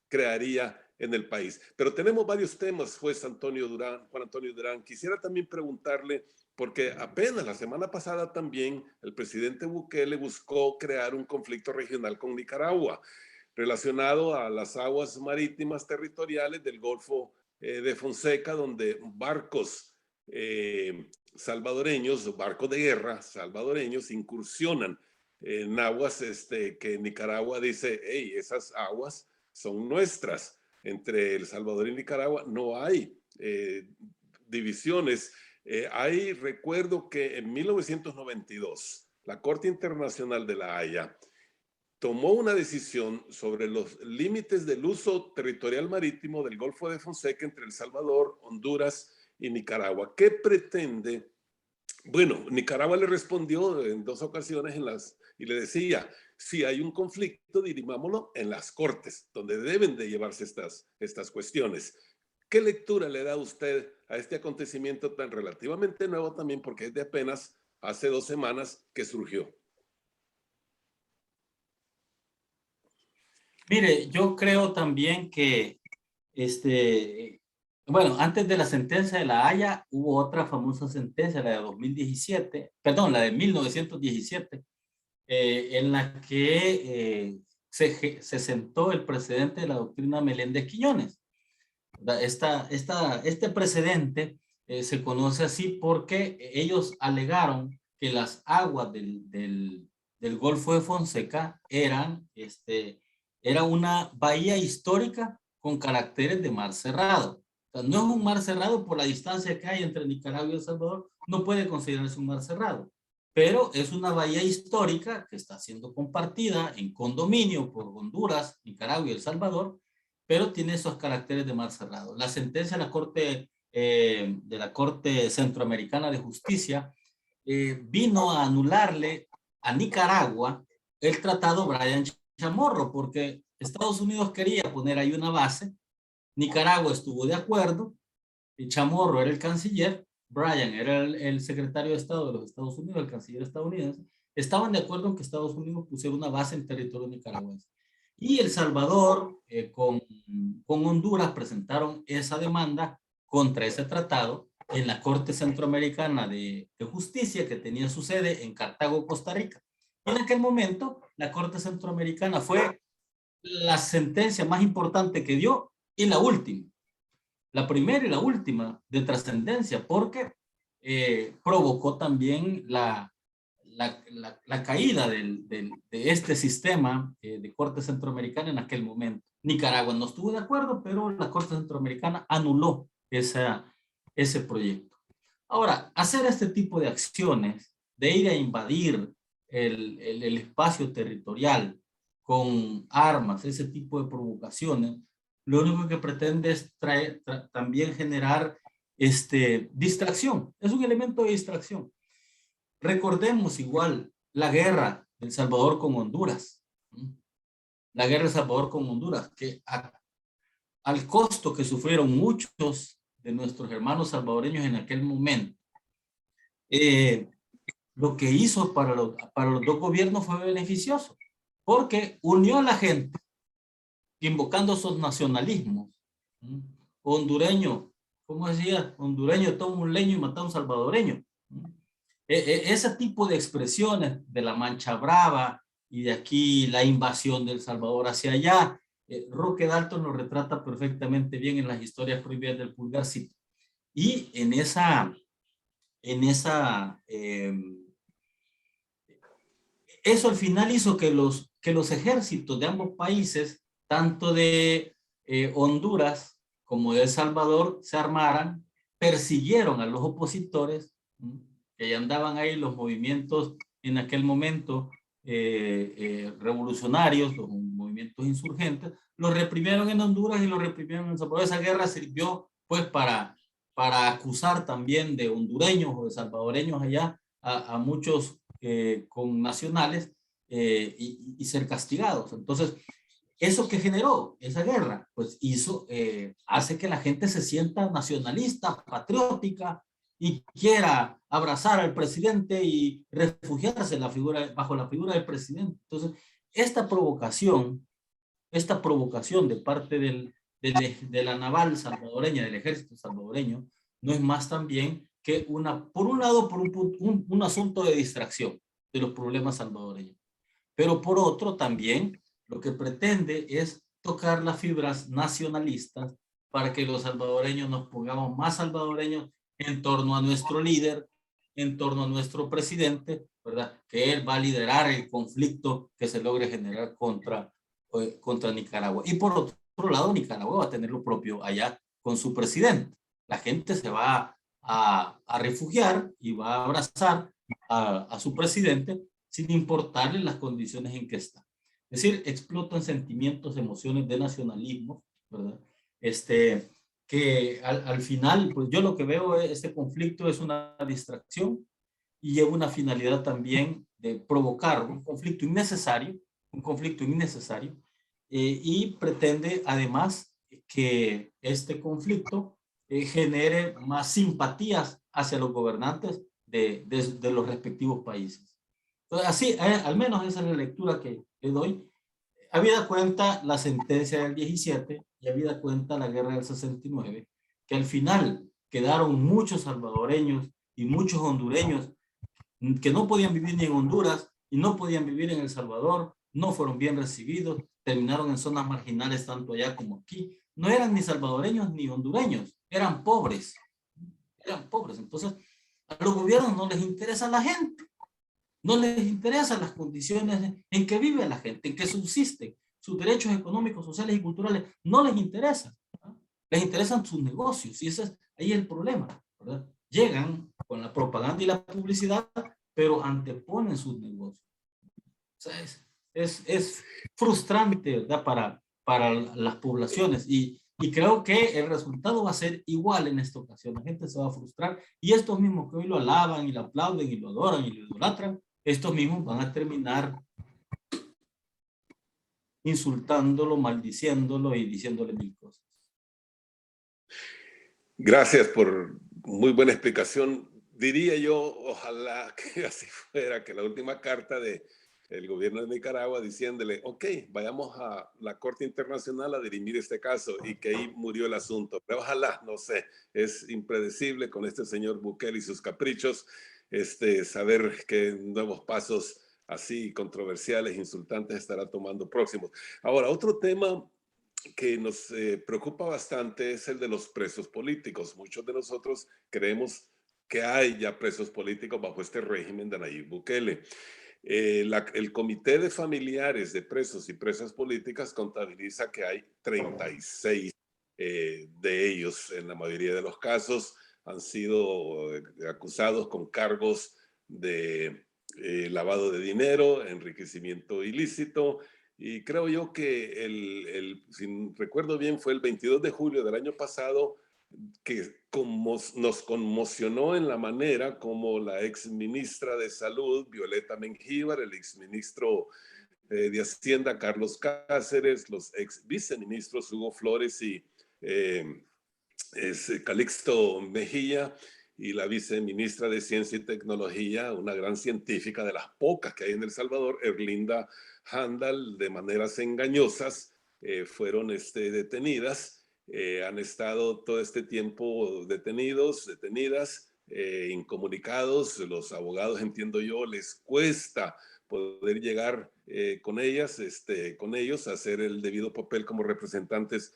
crearía en el país. Pero tenemos varios temas, juez Juan Antonio Durán. Quisiera también preguntarle, porque apenas la semana pasada también el presidente Bukele buscó crear un conflicto regional con Nicaragua relacionado a las aguas marítimas territoriales del Golfo de Fonseca, donde barcos salvadoreños, barcos de guerra salvadoreños incursionan en aguas que Nicaragua dice, hey, esas aguas son nuestras. Entre El Salvador y Nicaragua no hay divisiones. Recuerdo que en 1992, la Corte Internacional de la Haya tomó una decisión sobre los límites del uso territorial marítimo del Golfo de Fonseca entre El Salvador, Honduras y Nicaragua. ¿Qué pretende? Bueno, Nicaragua le respondió en 2 ocasiones y le decía, si hay un conflicto, dirimámoslo en las cortes, donde deben de llevarse estas cuestiones. ¿Qué lectura le da usted a este acontecimiento tan relativamente nuevo también, porque es de apenas hace 2 semanas que surgió? Mire, yo creo también que, bueno, antes de la sentencia de La Haya, hubo otra famosa sentencia, la de 2017, perdón, la de 1917, en la que se sentó el precedente de la doctrina Meléndez-Quiñones. Este precedente se conoce así porque ellos alegaron que las aguas del Golfo de Fonseca era una bahía histórica con caracteres de mar cerrado. O sea, no es un mar cerrado por la distancia que hay entre Nicaragua y El Salvador, no puede considerarse un mar cerrado, pero es una bahía histórica que está siendo compartida en condominio por Honduras, Nicaragua y El Salvador, pero tiene esos caracteres de mar cerrado. La sentencia de la Corte Centroamericana de Justicia vino a anularle a Nicaragua el tratado Bryan Chamorro, porque Estados Unidos quería poner ahí una base, Nicaragua estuvo de acuerdo, y Chamorro era el canciller, Bryan era el secretario de Estado de los Estados Unidos, el canciller estadounidense, estaban de acuerdo en que Estados Unidos pusiera una base en territorio nicaragüense. Y El Salvador con Honduras presentaron esa demanda contra ese tratado en la Corte Centroamericana de Justicia, que tenía su sede en Cartago, Costa Rica. Y en aquel momento, la Corte Centroamericana fue la sentencia más importante que dio y la última. La primera y la última de trascendencia, porque provocó también la caída de este sistema de Corte Centroamericana en aquel momento. Nicaragua no estuvo de acuerdo, pero la Corte Centroamericana anuló ese proyecto. Ahora, hacer este tipo de acciones, de ir a invadir el espacio territorial con armas, ese tipo de provocaciones, lo único que pretende es también generar distracción. Es un elemento de distracción. Recordemos igual la guerra de El Salvador con Honduras. La guerra de El Salvador con Honduras, que al costo que sufrieron muchos de nuestros hermanos salvadoreños en aquel momento, lo que hizo para los 2 gobiernos fue beneficioso, porque unió a la gente, invocando esos nacionalismos. Hondureño, ¿cómo decía? Hondureño toma un leño y mata a un salvadoreño. Ese tipo de expresiones de la Mancha Brava y de aquí la invasión del Salvador hacia allá, Roque Dalton lo retrata perfectamente bien en las historias prohibidas del Pulgarcito. Y eso al final hizo que los ejércitos de ambos países, tanto de Honduras como de El Salvador, se armaran, persiguieron a los opositores, que ya andaban ahí los movimientos en aquel momento revolucionarios, los movimientos insurgentes, Lo reprimieron en Honduras y lo reprimieron en El Salvador. Esa guerra sirvió pues para acusar también de hondureños o de salvadoreños allá a muchos con nacionales y ser castigados. Entonces, ¿eso que generó esa guerra? Pues hace que la gente se sienta nacionalista, patriótica y quiera abrazar al presidente y refugiarse en bajo la figura del presidente. Entonces, esta provocación de parte de la naval salvadoreña, del ejército salvadoreño, no es más también que por un lado, por un asunto de distracción de los problemas salvadoreños, pero por otro también lo que pretende es tocar las fibras nacionalistas para que los salvadoreños nos pongamos más salvadoreños en torno a nuestro líder, en torno a nuestro presidente, ¿verdad? Que él va a liderar el conflicto que se logre generar contra Nicaragua. Y por otro lado, Nicaragua va a tener lo propio allá con su presidente. La gente se va a refugiar y va a abrazar a su presidente sin importarle las condiciones en que está. Es decir, explotan sentimientos, emociones de nacionalismo, ¿verdad? Que al final, pues yo lo que veo es este conflicto es una distracción y lleva una finalidad también de provocar un conflicto innecesario, y pretende además que este conflicto genere más simpatías hacia los gobernantes de los respectivos países. Entonces, así, al menos esa es la lectura que doy. Habida cuenta la sentencia del 17 y habida cuenta la guerra del 69, que al final quedaron muchos salvadoreños y muchos hondureños que no podían vivir ni en Honduras y no podían vivir en El Salvador, no fueron bien recibidos, terminaron en zonas marginales tanto allá como aquí. No eran ni salvadoreños ni hondureños, eran pobres. Entonces, a los gobiernos no les interesa la gente. No les interesan las condiciones en que vive la gente, en que subsisten. Sus derechos económicos, sociales y culturales no les interesan, ¿no? Les interesan sus negocios y ese es ahí el problema, ¿verdad? Llegan con la propaganda y la publicidad, pero anteponen sus negocios. O sea, es frustrante, ¿verdad? Para las poblaciones y creo que el resultado va a ser igual en esta ocasión. La gente se va a frustrar y estos mismos que hoy lo alaban y lo aplauden y lo adoran y lo idolatran, estos mismos van a terminar insultándolo, maldiciéndolo y diciéndole mil cosas. Gracias por muy buena explicación. Diría yo, ojalá que así fuera, que la última carta del gobierno de Nicaragua diciéndole, ok, vayamos a la Corte Internacional a dirimir este caso y que ahí murió el asunto. Pero ojalá, no sé, es impredecible con este señor Bukele y sus caprichos, saber qué nuevos pasos así controversiales, insultantes estará tomando próximos. Ahora, otro tema que nos preocupa bastante es el de los presos políticos. Muchos de nosotros creemos que hay ya presos políticos bajo este régimen de Nayib Bukele. El Comité de Familiares de Presos y Presas Políticas contabiliza que hay 36 de ellos. En la mayoría de los casos han sido acusados con cargos de lavado de dinero, enriquecimiento ilícito, y creo yo que si recuerdo bien, fue el 22 de julio del año pasado que nos conmocionó en la manera como la ex ministra de Salud, Violeta Mengíbar, el ex ministro de Hacienda, Carlos Cáceres, los ex viceministros Hugo Flores y Calixto Mejía, y la viceministra de Ciencia y Tecnología, una gran científica de las pocas que hay en El Salvador, Erlinda Handal, de maneras engañosas, fueron detenidas. Han estado todo este tiempo detenidas, incomunicados. Los abogados, entiendo yo, les cuesta poder llegar con ellos a hacer el debido papel como representantes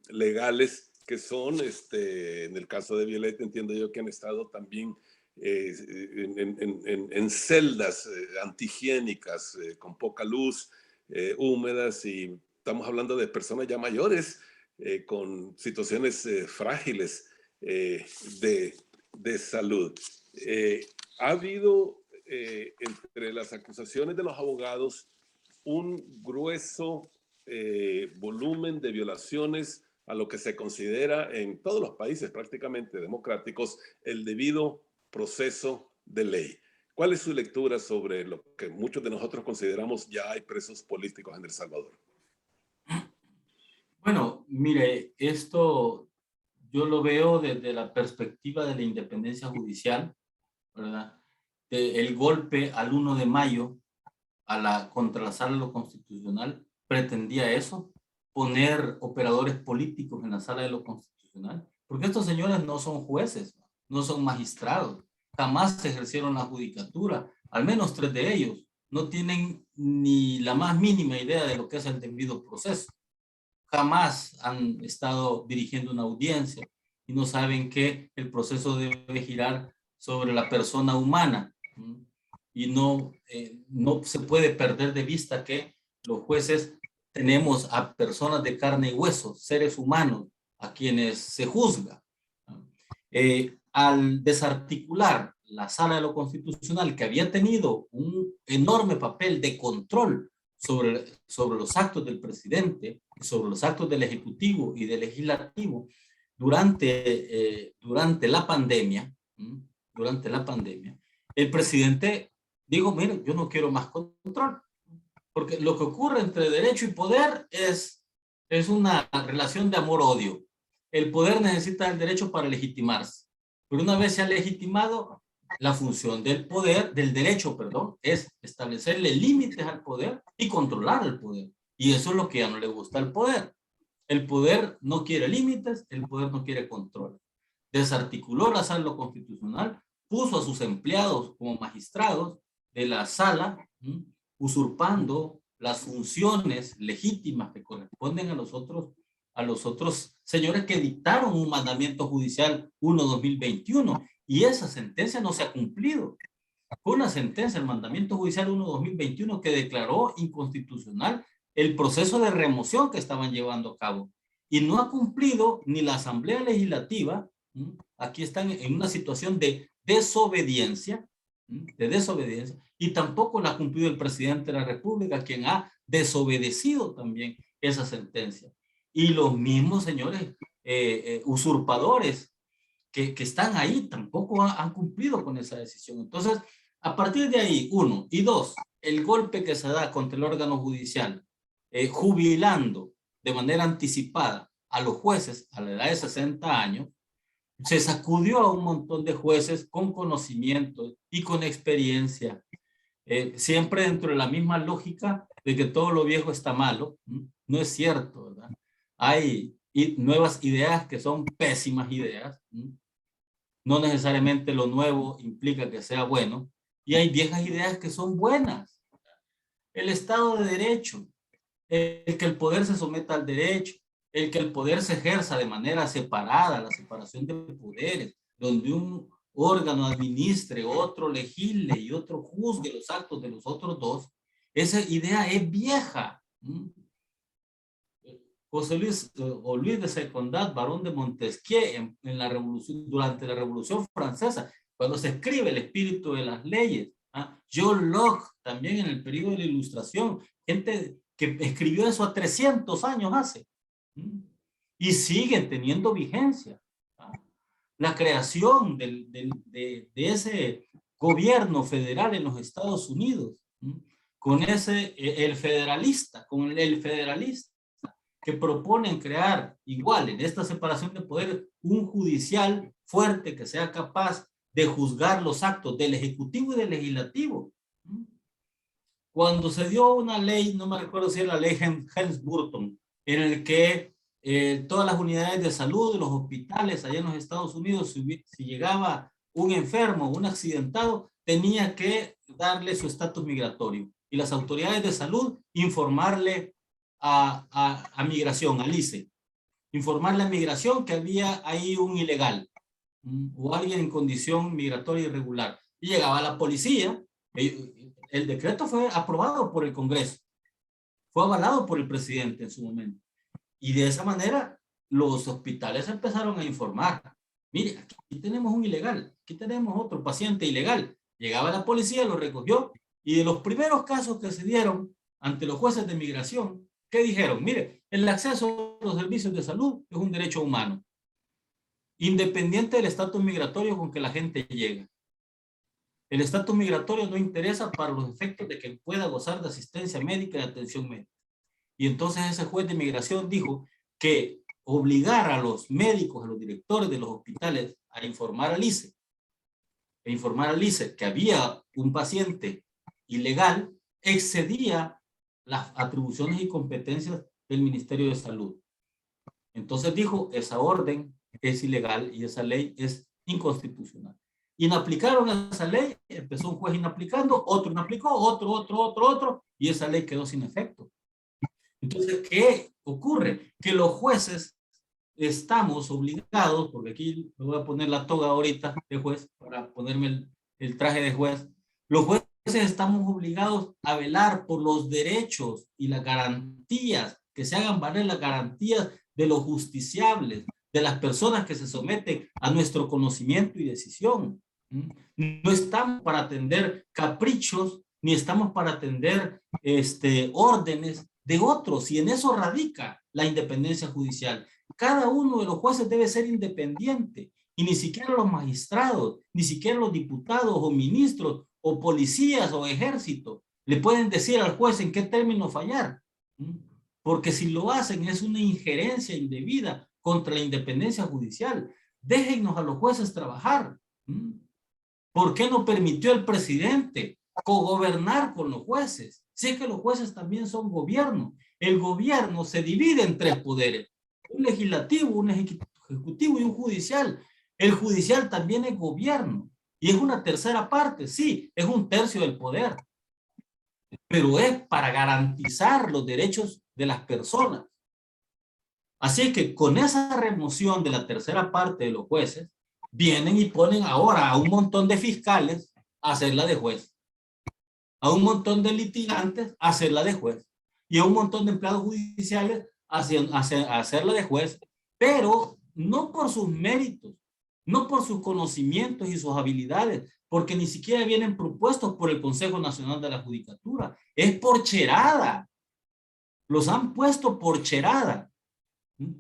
legales, que son, en el caso de Violeta, entiendo yo que han estado también en celdas antihigiénicas, con poca luz, húmedas, y estamos hablando de personas ya mayores, con situaciones frágiles de salud. Ha habido entre las acusaciones de los abogados un grueso volumen de violaciones a lo que se considera en todos los países prácticamente democráticos el debido proceso de ley. ¿Cuál es su lectura sobre lo que muchos de nosotros consideramos ya hay presos políticos en El Salvador? Bueno, mire, esto yo lo veo desde la perspectiva de la independencia judicial, ¿verdad? El golpe al 1 de mayo contra la sala de lo constitucional pretendía eso, poner operadores políticos en la sala de lo constitucional, porque estos señores no son jueces, no son magistrados, jamás ejercieron la judicatura, al menos 3 de ellos no tienen ni la más mínima idea de lo que es el debido proceso, jamás han estado dirigiendo una audiencia y no saben que el proceso debe girar sobre la persona humana. Y no se puede perder de vista que los jueces tenemos a personas de carne y hueso, seres humanos, a quienes se juzga. Al desarticular la Sala de lo Constitucional, que había tenido un enorme papel de control sobre los actos del presidente, sobre los actos del Ejecutivo y del Legislativo, durante la pandemia, el presidente digo, mire, yo no quiero más control, porque lo que ocurre entre derecho y poder es una relación de amor-odio. El poder necesita el derecho para legitimarse, pero una vez se ha legitimado, la función del poder, del derecho, perdón, es establecerle límites al poder y controlar el poder. Y eso es lo que ya no le gusta al poder. El poder no quiere límites, el poder no quiere control. Desarticuló la sala constitucional, puso a sus empleados como magistrados de la sala, usurpando las funciones legítimas que corresponden a los otros señores que dictaron un mandamiento judicial 1/2021, y esa sentencia no se ha cumplido. Fue una sentencia, el mandamiento judicial 1/2021, que declaró inconstitucional el proceso de remoción que estaban llevando a cabo, y no ha cumplido ni la Asamblea Legislativa. Aquí están en una situación de desobediencia, y tampoco la ha cumplido el presidente de la República, quien ha desobedecido también esa sentencia. Y los mismos señores usurpadores que están ahí tampoco han cumplido con esa decisión. Entonces, a partir de ahí, 1, y 2, el golpe que se da contra el órgano judicial, jubilando de manera anticipada a los jueces a la edad de 60 años, se sacudió a un montón de jueces con conocimiento y con experiencia, siempre dentro de la misma lógica de que todo lo viejo está malo. No es cierto, ¿verdad? Hay nuevas ideas que son pésimas ideas. No necesariamente lo nuevo implica que sea bueno, y hay viejas ideas que son buenas. El Estado de Derecho, el que el poder se someta al derecho, el que el poder se ejerza de manera separada, la separación de poderes, donde un órgano administre, otro legisle y otro juzgue los actos de los otros dos, esa idea es vieja. José Luis o Luis de Secondat, barón de Montesquieu, en la revolución, durante la Revolución Francesa, cuando se escribe el espíritu de las leyes, John Locke también en el periodo de la Ilustración, gente que escribió eso a 300 años hace, y siguen teniendo vigencia. La creación de ese gobierno federal en los Estados Unidos, con el federalista, que proponen crear igual en esta separación de poder un judicial fuerte que sea capaz de juzgar los actos del Ejecutivo y del Legislativo. Cuando se dio una ley, no me recuerdo si era la ley Helms-Burton, en el que todas las unidades de salud, los hospitales allá en los Estados Unidos, si llegaba un enfermo, un accidentado, tenía que darle su estatus migratorio, y las autoridades de salud informarle a migración, al ICE, informarle a migración que había ahí un ilegal o alguien en condición migratoria irregular, y llegaba la policía. El decreto fue aprobado por el Congreso, fue avalado por el presidente en su momento, y de esa manera los hospitales empezaron a informar: mire, aquí tenemos un ilegal, aquí tenemos otro paciente ilegal. Llegaba la policía, lo recogió, y de los primeros casos que se dieron ante los jueces de migración ¿Qué dijeron? Mire, el acceso a los servicios de salud es un derecho humano, independiente del estatus migratorio con que la gente llega. El estatus migratorio no interesa para los efectos de que pueda gozar de asistencia médica y atención médica. Y entonces ese juez de migración dijo que obligar a los médicos, a los directores de los hospitales a informar al ICE, que había un paciente ilegal, excedía las atribuciones y competencias del Ministerio de Salud. Entonces dijo, esa orden es ilegal y esa ley es inconstitucional. Inaplicaron esa ley, empezó un juez inaplicando, otro inaplicó, otro, y esa ley quedó sin efecto. Entonces, ¿qué ocurre? Que los jueces estamos obligados, porque aquí me voy a poner la toga ahorita de juez, para ponerme el traje de juez, los jueces estamos obligados a velar por los derechos y las garantías, que se hagan valer las garantías de los justiciables, de las personas que se someten a nuestro conocimiento y decisión. No estamos para atender caprichos, ni estamos para atender órdenes de otros, y en eso radica la independencia judicial. Cada uno de los jueces debe ser independiente, y ni siquiera los magistrados, ni siquiera los diputados o ministros o policías o ejército le pueden decir al juez en qué término fallar, porque si lo hacen es una injerencia indebida contra la independencia judicial. Déjennos a los jueces trabajar. ¿Por qué no permitió el presidente cogobernar con los jueces? Si es que los jueces también son gobierno. El gobierno se divide en tres poderes: un legislativo, un ejecutivo y un judicial. El judicial también es gobierno y es una tercera parte, sí, es un tercio del poder, pero es para garantizar los derechos de las personas. Así que con esa remoción de la tercera parte de los jueces, vienen y ponen ahora a un montón de fiscales a hacerla de juez, a un montón de litigantes a hacerla de juez, y a un montón de empleados judiciales a hacerla de juez, pero no por sus méritos, no por sus conocimientos y sus habilidades, porque ni siquiera vienen propuestos por el Consejo Nacional de la Judicatura, es por cherada. Los han puesto por cherada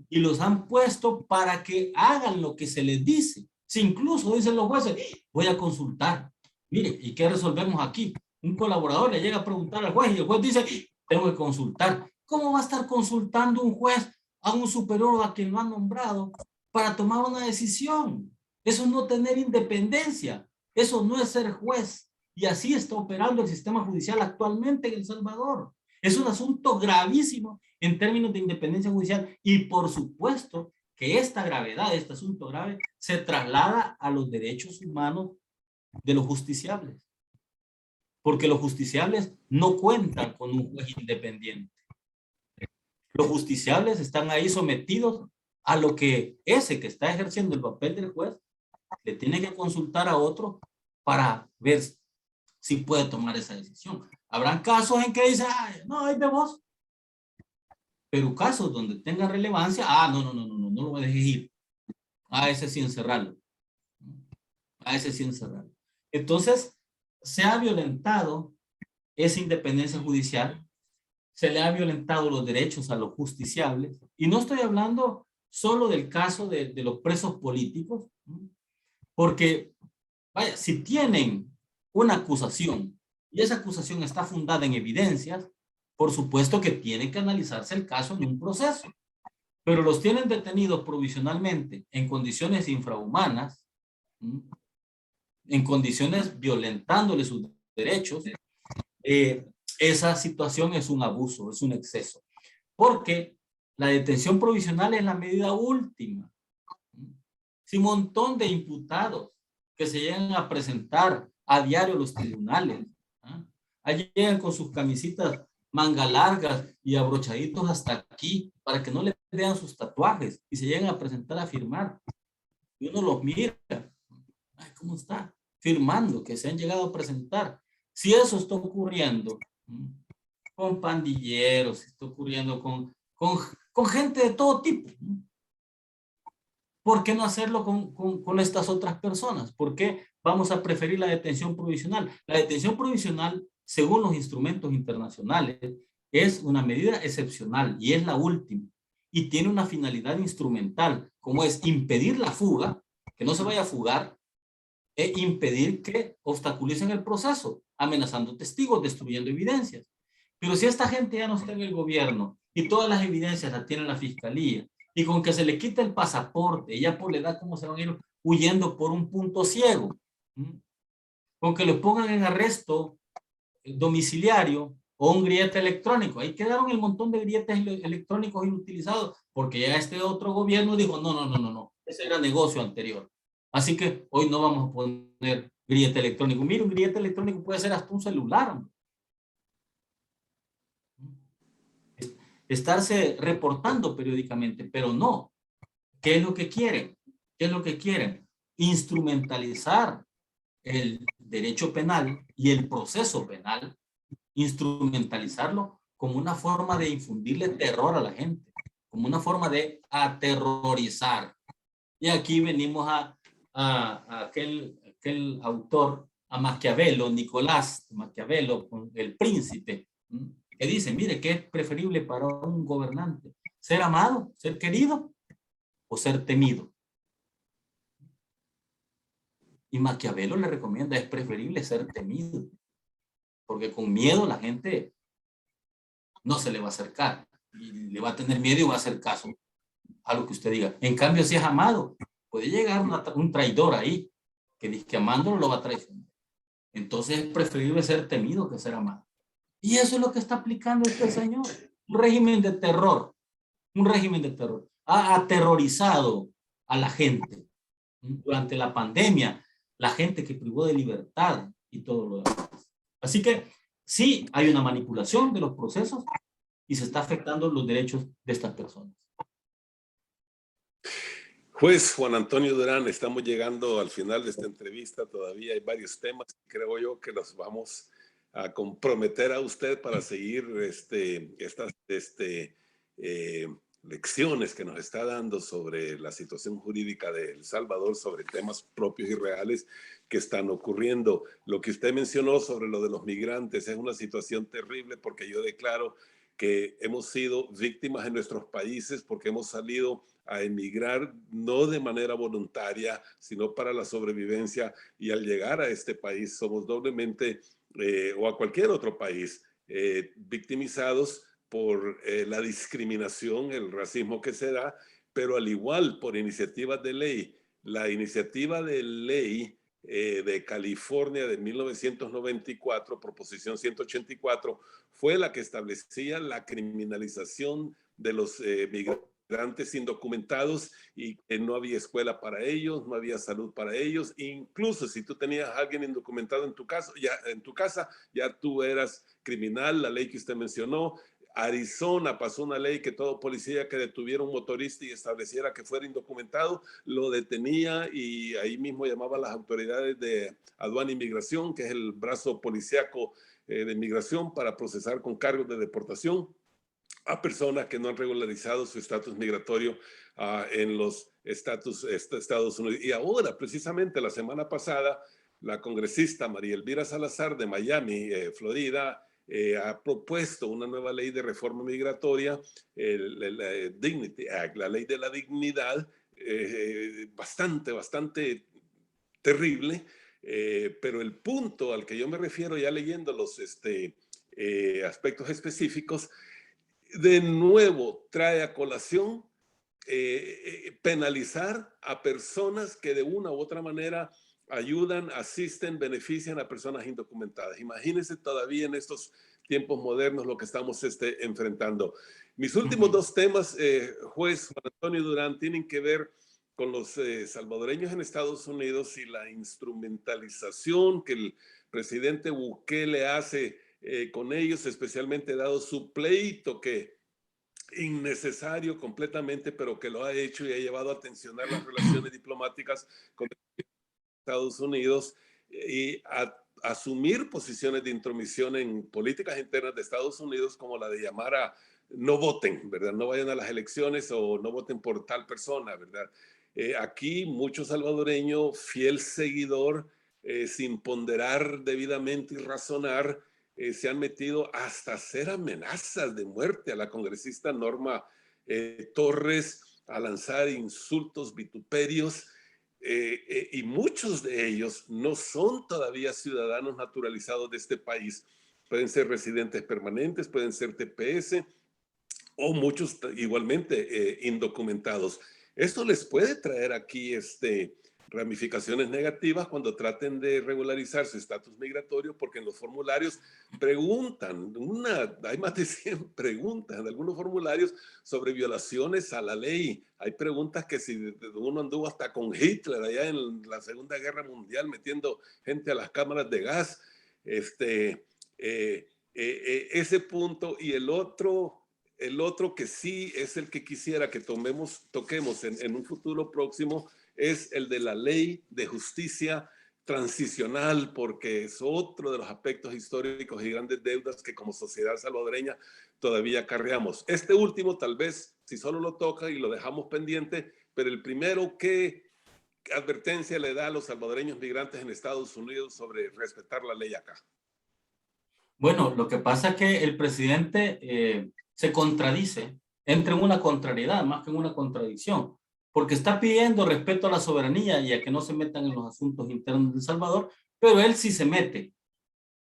y los han puesto para que hagan lo que se les dice. Si incluso dicen los jueces, voy a consultar, mire, ¿y qué resolvemos aquí? Un colaborador le llega a preguntar al juez y el juez dice, tengo que consultar. ¿Cómo va a estar consultando un juez a un superior a quien lo han nombrado para tomar una decisión? Eso no es tener independencia, eso no es ser juez. Y así está operando el sistema judicial actualmente en El Salvador. Es un asunto gravísimo en términos de independencia judicial, y por supuesto que esta gravedad, este asunto grave, se traslada a los derechos humanos de los justiciables, porque los justiciables no cuentan con un juez independiente. Los justiciables están ahí sometidos a lo que ese que está ejerciendo el papel del juez le tiene que consultar a otro para ver si puede tomar esa decisión. Habrán casos en que dice, no, ahí vemos. Pero casos donde tenga relevancia, no lo dejes ir. A ese sí encerrarlo. A ese sí encerrarlo. Entonces, se ha violentado esa independencia judicial, se le ha violentado los derechos a los justiciables, y no estoy hablando solo del caso de los presos políticos, porque, vaya, si tienen una acusación y esa acusación está fundada en evidencias, por supuesto que tiene que analizarse el caso en un proceso, pero los tienen detenidos provisionalmente en condiciones infrahumanas, en condiciones violentándoles sus derechos. Esa situación es un abuso, es un exceso, porque la detención provisional es la medida última. Si un montón de imputados que se llegan a presentar a diario a los tribunales, allí llegan con sus camisitas manga largas y abrochaditos hasta aquí para que no le vean sus tatuajes, y se llegan a presentar a firmar, y uno los mira, ¿cómo está? Firmando que se han llegado a presentar. Si eso está ocurriendo con pandilleros, está ocurriendo con gente de todo tipo, ¿por qué no hacerlo con estas otras personas? ¿Por qué vamos a preferir la detención provisional? La detención provisional, según los instrumentos internacionales, es una medida excepcional y es la última. Y tiene una finalidad instrumental, como es impedir la fuga, que no se vaya a fugar, e impedir que obstaculicen el proceso, amenazando testigos, destruyendo evidencias. Pero si esta gente ya no está en el gobierno y todas las evidencias las tiene la fiscalía, y con que se le quite el pasaporte, ya por la edad, ¿cómo se van a ir huyendo por un punto ciego? Con que lo pongan en arresto domiciliario o un grillete electrónico. Ahí quedaron el montón de grilletes electrónicos inutilizados porque ya este otro gobierno dijo, no, ese era negocio anterior. Así que hoy no vamos a poner grillete electrónico. Mira, un grillete electrónico puede ser hasta un celular. Estarse reportando periódicamente, pero no. ¿Qué es lo que quieren? ¿Qué es lo que quieren? Instrumentalizar el derecho penal y el proceso penal, instrumentalizarlo como una forma de infundirle terror a la gente, como una forma de aterrorizar. Y aquí venimos a aquel autor, a Maquiavelo, Nicolás Maquiavelo, el príncipe, que dice, mire, ¿qué es preferible para un gobernante? ¿Ser amado, ser querido o ser temido? Y Maquiavelo le recomienda, es preferible ser temido, porque con miedo la gente no se le va a acercar, y le va a tener miedo y va a hacer caso a lo que usted diga. En cambio, si es amado, puede llegar un traidor ahí, que dice que amándolo lo va a traicionar. Entonces es preferible ser temido que ser amado. Y eso es lo que está aplicando este señor. Un régimen de terror, un régimen de terror. Ha aterrorizado a la gente. Durante la pandemia, la gente que privó de libertad y todo lo demás. Así que sí hay una manipulación de los procesos y se está afectando los derechos de estas personas. Juez Juan Antonio Durán, estamos llegando al final de esta entrevista. Todavía hay varios temas. Creo yo que los vamos a comprometer a usted para seguir estas lecciones que nos está dando sobre la situación jurídica de El Salvador, sobre temas propios y reales que están ocurriendo. Lo que usted mencionó sobre lo de los migrantes es una situación terrible, porque yo declaro que hemos sido víctimas en nuestros países porque hemos salido a emigrar no de manera voluntaria, sino para la sobrevivencia, y al llegar a este país somos doblemente, o a cualquier otro país, victimizados por la discriminación, el racismo que se da, pero al igual por iniciativas de ley. La iniciativa de ley de California de 1994, Proposición 184, fue la que establecía la criminalización de los migrantes indocumentados, y no había escuela para ellos, no había salud para ellos. Incluso si tú tenías a alguien indocumentado en tu casa, ya tú eras criminal. La ley que usted mencionó. Arizona pasó una ley que todo policía que detuviera un motorista y estableciera que fuera indocumentado, lo detenía, y ahí mismo llamaba a las autoridades de aduana e inmigración, que es el brazo policíaco de inmigración, para procesar con cargos de deportación a personas que no han regularizado su estatus migratorio en los Estados Unidos. Y ahora, precisamente la semana pasada, la congresista María Elvira Salazar de Miami, Florida, ha propuesto una nueva ley de reforma migratoria, la Dignity Act, la ley de la dignidad, bastante terrible, pero el punto al que yo me refiero, ya leyendo los aspectos específicos, de nuevo trae a colación penalizar a personas que de una u otra manera ayudan, asisten, benefician a personas indocumentadas. Imagínense todavía en estos tiempos modernos lo que estamos enfrentando. Mis últimos dos temas, juez Juan Antonio Durán, tienen que ver con los salvadoreños en Estados Unidos y la instrumentalización que el presidente Bukele hace con ellos, especialmente dado su pleito que innecesario completamente, pero que lo ha hecho y ha llevado a tensionar las relaciones diplomáticas con Estados Unidos y a asumir posiciones de intromisión en políticas internas de Estados Unidos, como la de llamar a no voten, ¿verdad? No vayan a las elecciones o no voten por tal persona, ¿verdad? Aquí mucho salvadoreño, fiel seguidor, sin ponderar debidamente y razonar, se han metido hasta hacer amenazas de muerte a la congresista Norma Torres, a lanzar insultos, vituperios, y muchos de ellos no son todavía ciudadanos naturalizados de este país. Pueden ser residentes permanentes, pueden ser TPS, o muchos igualmente indocumentados. Esto les puede traer aquí ramificaciones negativas cuando traten de regularizar su estatus migratorio, porque en los formularios preguntan, hay más de 100 preguntas en algunos formularios sobre violaciones a la ley. Hay preguntas que si uno anduvo hasta con Hitler allá en la Segunda Guerra Mundial metiendo gente a las cámaras de gas, ese punto. Y el otro que sí es el que quisiera que toquemos en un futuro próximo, es el de la ley de justicia transicional, porque es otro de los aspectos históricos y grandes deudas que como sociedad salvadoreña todavía cargamos. Este último tal vez, si solo lo toca y lo dejamos pendiente, pero el primero, ¿qué advertencia le da a los salvadoreños migrantes en Estados Unidos sobre respetar la ley acá? Bueno, lo que pasa es que el presidente se contradice, entra en una contrariedad más que en una contradicción, porque está pidiendo respeto a la soberanía y a que no se metan en los asuntos internos de El Salvador, pero él sí se mete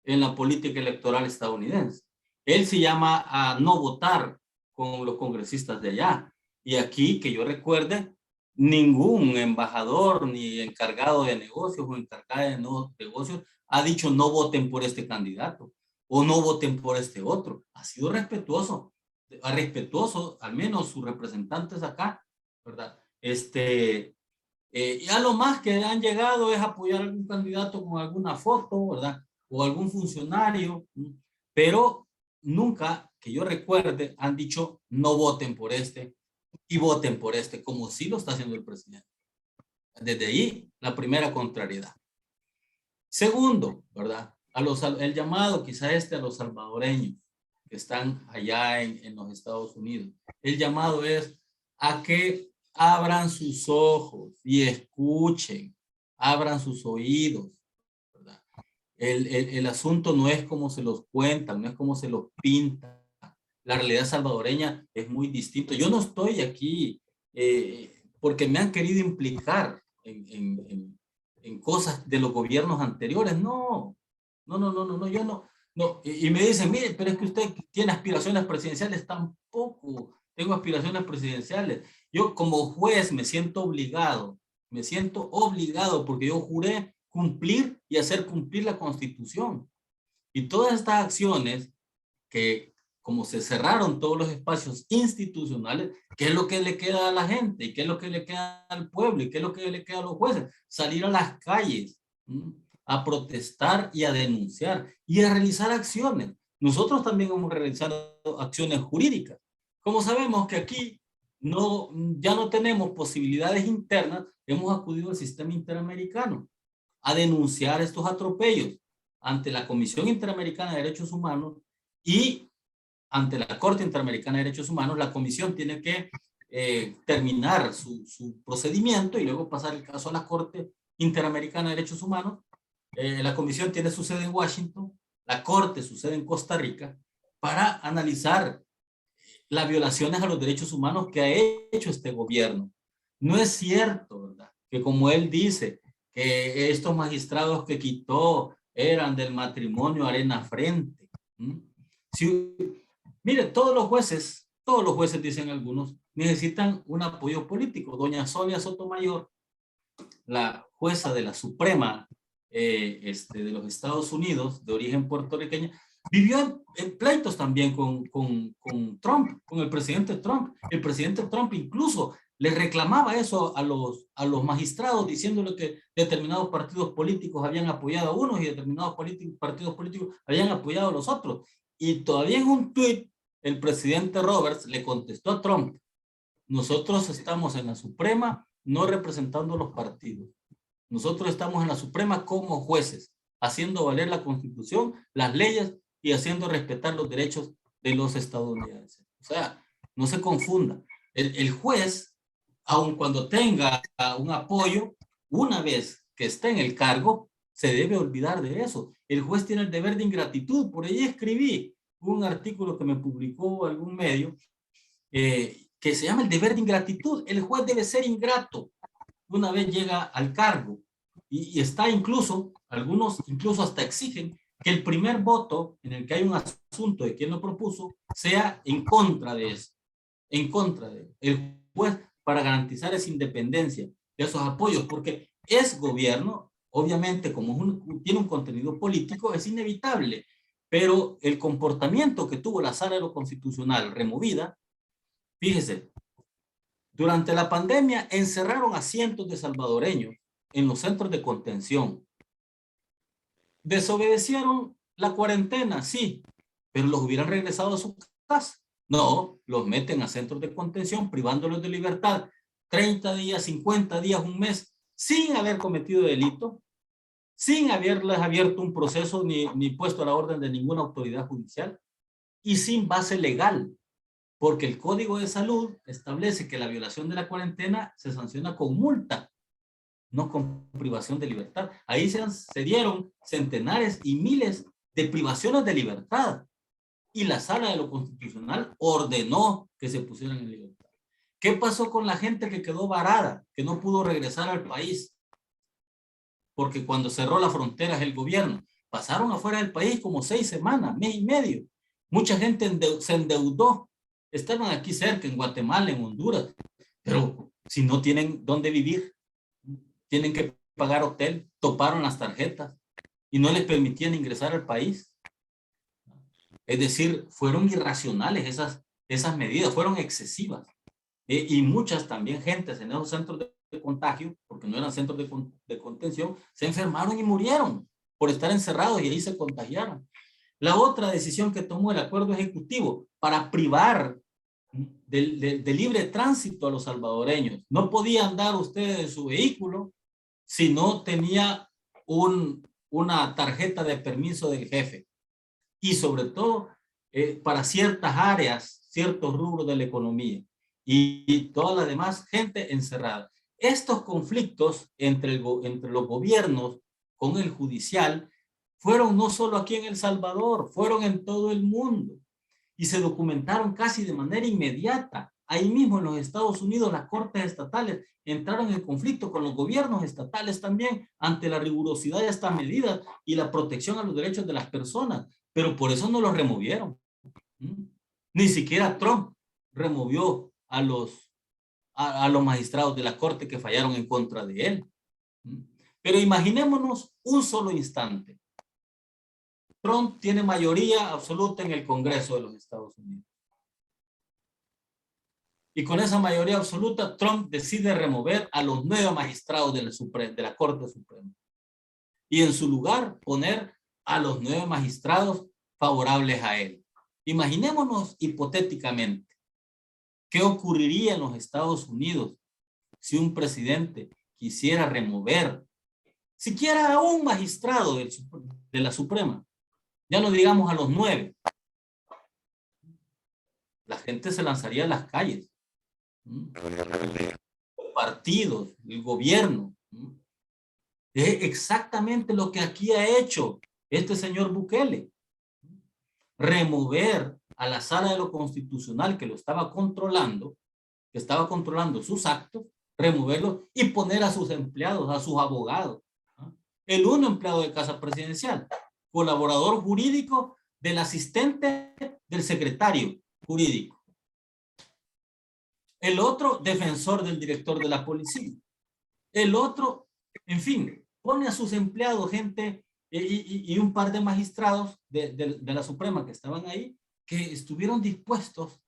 en la política electoral estadounidense. Él se llama a no votar con los congresistas de allá. Y aquí, que yo recuerde, ningún embajador ni encargado de negocios o encargada de negocios ha dicho no voten por este candidato o no voten por este otro. Ha sido respetuoso, al menos sus representantes acá, ¿verdad? Ya lo más que han llegado es apoyar a algún candidato con alguna foto, ¿verdad? O algún funcionario, pero nunca, que yo recuerde, han dicho no voten por este y voten por este, como sí lo está haciendo el presidente. Desde ahí, la primera contrariedad. Segundo, ¿verdad? El llamado quizá a los salvadoreños que están allá en los Estados Unidos. El llamado es a que abran sus ojos y escuchen, abran sus oídos, ¿verdad? El asunto no es como se los cuentan, no es como se los pintan. La realidad salvadoreña es muy distinta. Yo no estoy aquí porque me han querido implicar en cosas de los gobiernos anteriores. No, yo no. Y me dicen, mire, pero es que usted tiene aspiraciones presidenciales. Tampoco tengo aspiraciones presidenciales. Yo como juez me siento obligado porque yo juré cumplir y hacer cumplir la Constitución. Y todas estas acciones que, como se cerraron todos los espacios institucionales, ¿qué es lo que le queda a la gente? ¿Y qué es lo que le queda al pueblo? ¿Y qué es lo que le queda a los jueces? Salir a las calles, a protestar y a denunciar y a realizar acciones. Nosotros también hemos realizado acciones jurídicas. Como sabemos que aquí ya no tenemos posibilidades internas, hemos acudido al sistema interamericano a denunciar estos atropellos ante la Comisión Interamericana de Derechos Humanos y ante la Corte Interamericana de Derechos Humanos. La comisión tiene que terminar su procedimiento y luego pasar el caso a la Corte Interamericana de Derechos Humanos. La comisión tiene su sede en Washington, la Corte su sede en Costa Rica, para analizar las violaciones a los derechos humanos que ha hecho este gobierno. No es cierto, ¿verdad?, que como él dice, que estos magistrados que quitó eran del matrimonio Arena Frente. Mire, todos los jueces, dicen algunos, necesitan un apoyo político. Doña Sonia Sotomayor, la jueza de la Suprema de los Estados Unidos, de origen puertorriqueño, vivió en pleitos también con Trump, con el presidente Trump. El presidente Trump incluso le reclamaba eso a los magistrados, diciéndole que determinados partidos políticos habían apoyado a unos y determinados partidos políticos habían apoyado a los otros. Y todavía en un tuit, el presidente Roberts le contestó a Trump: nosotros estamos en la Suprema no representando los partidos. Nosotros estamos en la Suprema como jueces, haciendo valer la Constitución, las leyes y haciendo respetar los derechos de los estadounidenses. O sea, no se confunda. El juez, aun cuando tenga un apoyo, una vez que esté en el cargo, se debe olvidar de eso. El juez tiene el deber de ingratitud. Por ahí escribí un artículo que me publicó algún medio que se llama El deber de ingratitud. El juez debe ser ingrato una vez llega al cargo. Y está incluso, algunos incluso hasta exigen que el primer voto en el que hay un asunto de quien lo propuso sea en contra de eso, en contra de el juez, para garantizar esa independencia de esos apoyos, porque es gobierno, obviamente como tiene un contenido político, es inevitable, pero el comportamiento que tuvo la Sala de lo Constitucional removida, fíjese, durante la pandemia encerraron a cientos de salvadoreños en los centros de contención. Desobedecieron la cuarentena, sí, pero los hubieran regresado a su casa. No, los meten a centros de contención, privándolos de libertad 30 días, 50 días, un mes, sin haber cometido delito, sin haberles abierto un proceso ni puesto a la orden de ninguna autoridad judicial y sin base legal, porque el Código de Salud establece que la violación de la cuarentena se sanciona con multa, no con privación de libertad. Ahí se dieron centenares y miles de privaciones de libertad y la Sala de lo Constitucional ordenó que se pusieran en libertad. ¿Qué pasó con la gente que quedó varada, que no pudo regresar al país? Porque cuando cerró las fronteras el gobierno, pasaron afuera del país como 6 semanas, mes y medio. Mucha gente se endeudó. Estaban aquí cerca, en Guatemala, en Honduras, pero si no tienen dónde vivir, tienen que pagar hotel, toparon las tarjetas y no les permitían ingresar al país. Es decir, fueron irracionales esas medidas, fueron excesivas. Y muchas también gentes en esos centros de contagio, porque no eran centros de contención, se enfermaron y murieron por estar encerrados y ahí se contagiaron. La otra decisión que tomó el acuerdo ejecutivo para privar de libre tránsito a los salvadoreños. No podía andar usted en su vehículo si no tenía una tarjeta de permiso del jefe. Y sobre todo para ciertas áreas, ciertos rubros de la economía. Y toda la demás gente encerrada. Estos conflictos entre los gobiernos con el judicial fueron no solo aquí en El Salvador, fueron en todo el mundo y se documentaron casi de manera inmediata. Ahí mismo en los Estados Unidos las cortes estatales entraron en conflicto con los gobiernos estatales también ante la rigurosidad de estas medidas y la protección a los derechos de las personas, pero por eso no los removieron. Ni siquiera Trump removió a los magistrados de la corte que fallaron en contra de él. Pero imaginémonos un solo instante. Trump tiene mayoría absoluta en el Congreso de los Estados Unidos. Y con esa mayoría absoluta, Trump decide remover a los 9 magistrados de la Corte Suprema. Y en su lugar poner a los 9 magistrados favorables a él. Imaginémonos hipotéticamente qué ocurriría en los Estados Unidos si un presidente quisiera remover siquiera a un magistrado de la Suprema. Ya no digamos a los 9. La gente se lanzaría a las calles. Los partidos, el gobierno. Es exactamente lo que aquí ha hecho este señor Bukele. Remover a la Sala de lo Constitucional que lo estaba controlando, que estaba controlando sus actos, removerlo y poner a sus empleados, a sus abogados. El uno empleado de Casa Presidencial, colaborador jurídico del asistente del secretario jurídico. El otro, defensor del director de la policía. El otro, en fin, pone a sus empleados, gente y un par de magistrados de la Suprema que estaban ahí, que estuvieron dispuestos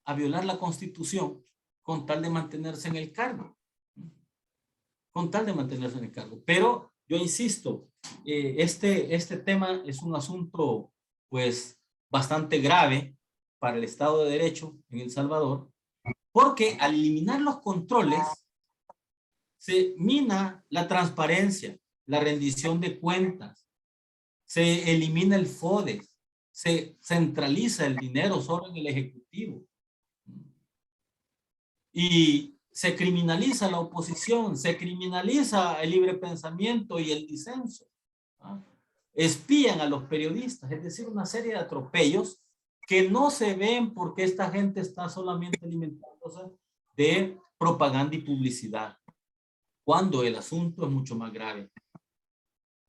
a violar la Constitución con tal de mantenerse en el cargo. Con tal de mantenerse en el cargo. Pero yo insisto, este tema es un asunto pues bastante grave para el Estado de Derecho en El Salvador, porque al eliminar los controles se mina la transparencia, la rendición de cuentas, se elimina el FODES, se centraliza el dinero solo en el Ejecutivo y se criminaliza la oposición, se criminaliza el libre pensamiento y el disenso. ¿ah? Espían a los periodistas, es decir, una serie de atropellos que no se ven porque esta gente está solamente alimentándose de propaganda y publicidad, cuando el asunto es mucho más grave.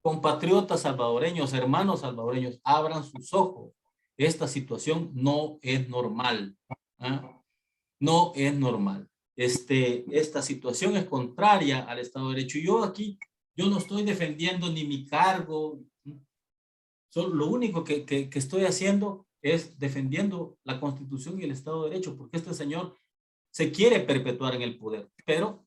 Compatriotas salvadoreños, hermanos salvadoreños, abran sus ojos. Esta situación no es normal. ¿Ah? No es normal. Esta situación es contraria al Estado de Derecho. Yo no estoy defendiendo ni mi cargo. Lo único que estoy haciendo es defendiendo la Constitución y el Estado de Derecho, porque este señor se quiere perpetuar en el poder. Pero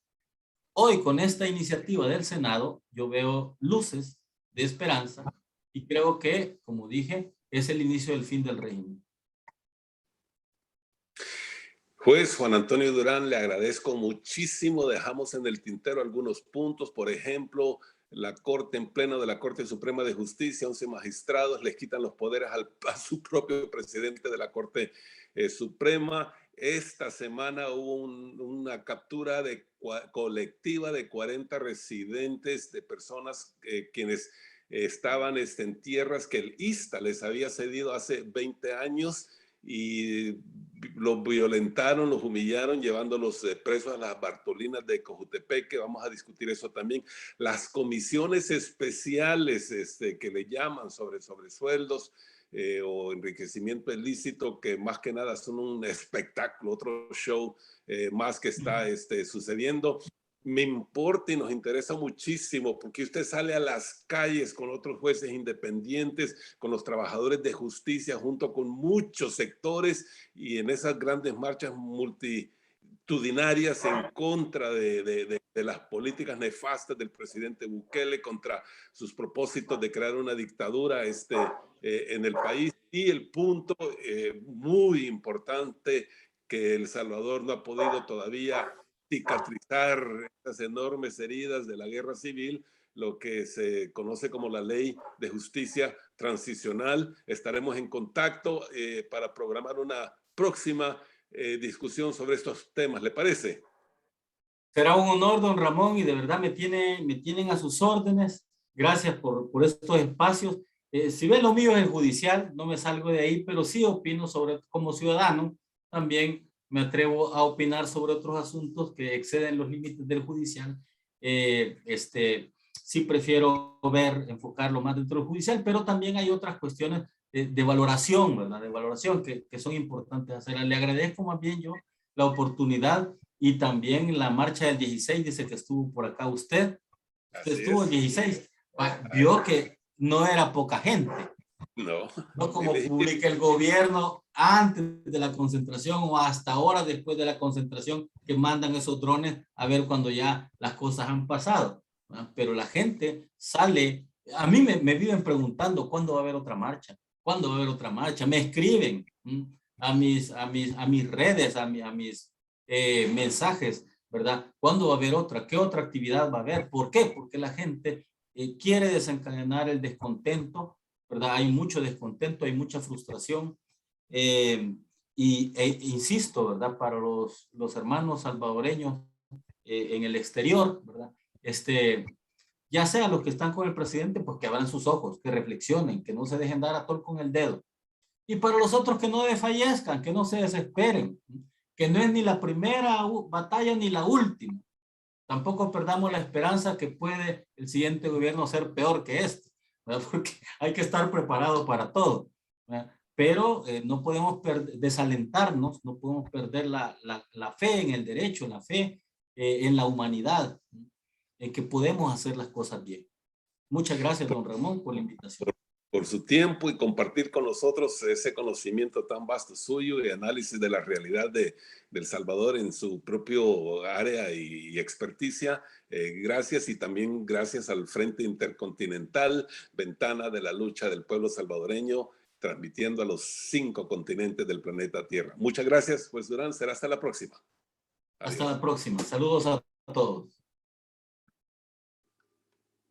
hoy, con esta iniciativa del Senado, yo veo luces de esperanza y creo que, como dije, es el inicio del fin del régimen. Juez Juan Antonio Durán, le agradezco muchísimo. Dejamos en el tintero algunos puntos, por ejemplo, la Corte, en pleno de la Corte Suprema de Justicia, 11 magistrados les quitan los poderes a su propio presidente de la Corte Suprema. Esta semana hubo una captura colectiva de 40 residentes, de personas quienes estaban en tierras que el ISTA les había cedido hace 20 años y los violentaron, los humillaron, llevándolos presos a las Bartolinas de Cojutepeque. Vamos a discutir eso también. Las comisiones especiales que le llaman sobre sueldos o enriquecimiento ilícito, que más que nada son un espectáculo, otro show más que está sucediendo. Me importa y nos interesa muchísimo porque usted sale a las calles con otros jueces independientes, con los trabajadores de justicia, junto con muchos sectores, y en esas grandes marchas multitudinarias en contra de las políticas nefastas del presidente Bukele, contra sus propósitos de crear una dictadura en el país. Y el punto muy importante que El Salvador no ha podido todavía cicatrizar estas enormes heridas de la guerra civil, lo que se conoce como la Ley de Justicia Transicional. Estaremos en contacto para programar una próxima discusión sobre estos temas. ¿Le parece? Será un honor, don Ramón, y de verdad me tienen a sus órdenes. Gracias por estos espacios. Si ven lo mío es el judicial, no me salgo de ahí, pero sí opino como ciudadano. También me atrevo a opinar sobre otros asuntos que exceden los límites del judicial. Sí prefiero enfocarlo más dentro del judicial, pero también hay otras cuestiones de valoración, ¿verdad? De valoración que son importantes hacer. Le agradezco más bien yo la oportunidad y también la marcha del 16, dice que estuvo por acá usted. Usted estuvo el 16. Vio que no era poca gente. No. No como publica el gobierno antes de la concentración o hasta ahora después de la concentración, que mandan esos drones a ver cuando ya las cosas han pasado. ¿No? Pero la gente sale. A mí me viven preguntando cuándo va a haber otra marcha. ¿Cuándo va a haber otra marcha? Me escriben a mis redes, a mis mensajes, ¿verdad? ¿Cuándo va a haber otra? ¿Qué otra actividad va a haber? ¿Por qué? Porque la gente quiere desencadenar el descontento, ¿verdad? Hay mucho descontento, hay mucha frustración. Insisto, ¿verdad? Para los hermanos salvadoreños en el exterior, ¿verdad? Ya sea los que están con el presidente, pues que abran sus ojos, que reflexionen, que no se dejen dar a tol con el dedo. Y para los otros que no desfallezcan, que no se desesperen, que no es ni la primera batalla ni la última. Tampoco perdamos la esperanza que puede el siguiente gobierno ser peor que este, ¿verdad? Porque hay que estar preparado para todo, ¿verdad? Pero no podemos desalentarnos, no podemos perder la fe en el derecho, la fe en la humanidad, en que podemos hacer las cosas bien. Muchas gracias, don Ramón, por la invitación. Por su tiempo y compartir con nosotros ese conocimiento tan vasto suyo y análisis de la realidad de El Salvador en su propio área y experticia. Gracias, y también gracias al Frente Intercontinental, ventana de la lucha del pueblo salvadoreño, transmitiendo a los 5 continentes del planeta Tierra. Muchas gracias, juez Durán. Será hasta la próxima. Hasta la próxima. Saludos a todos.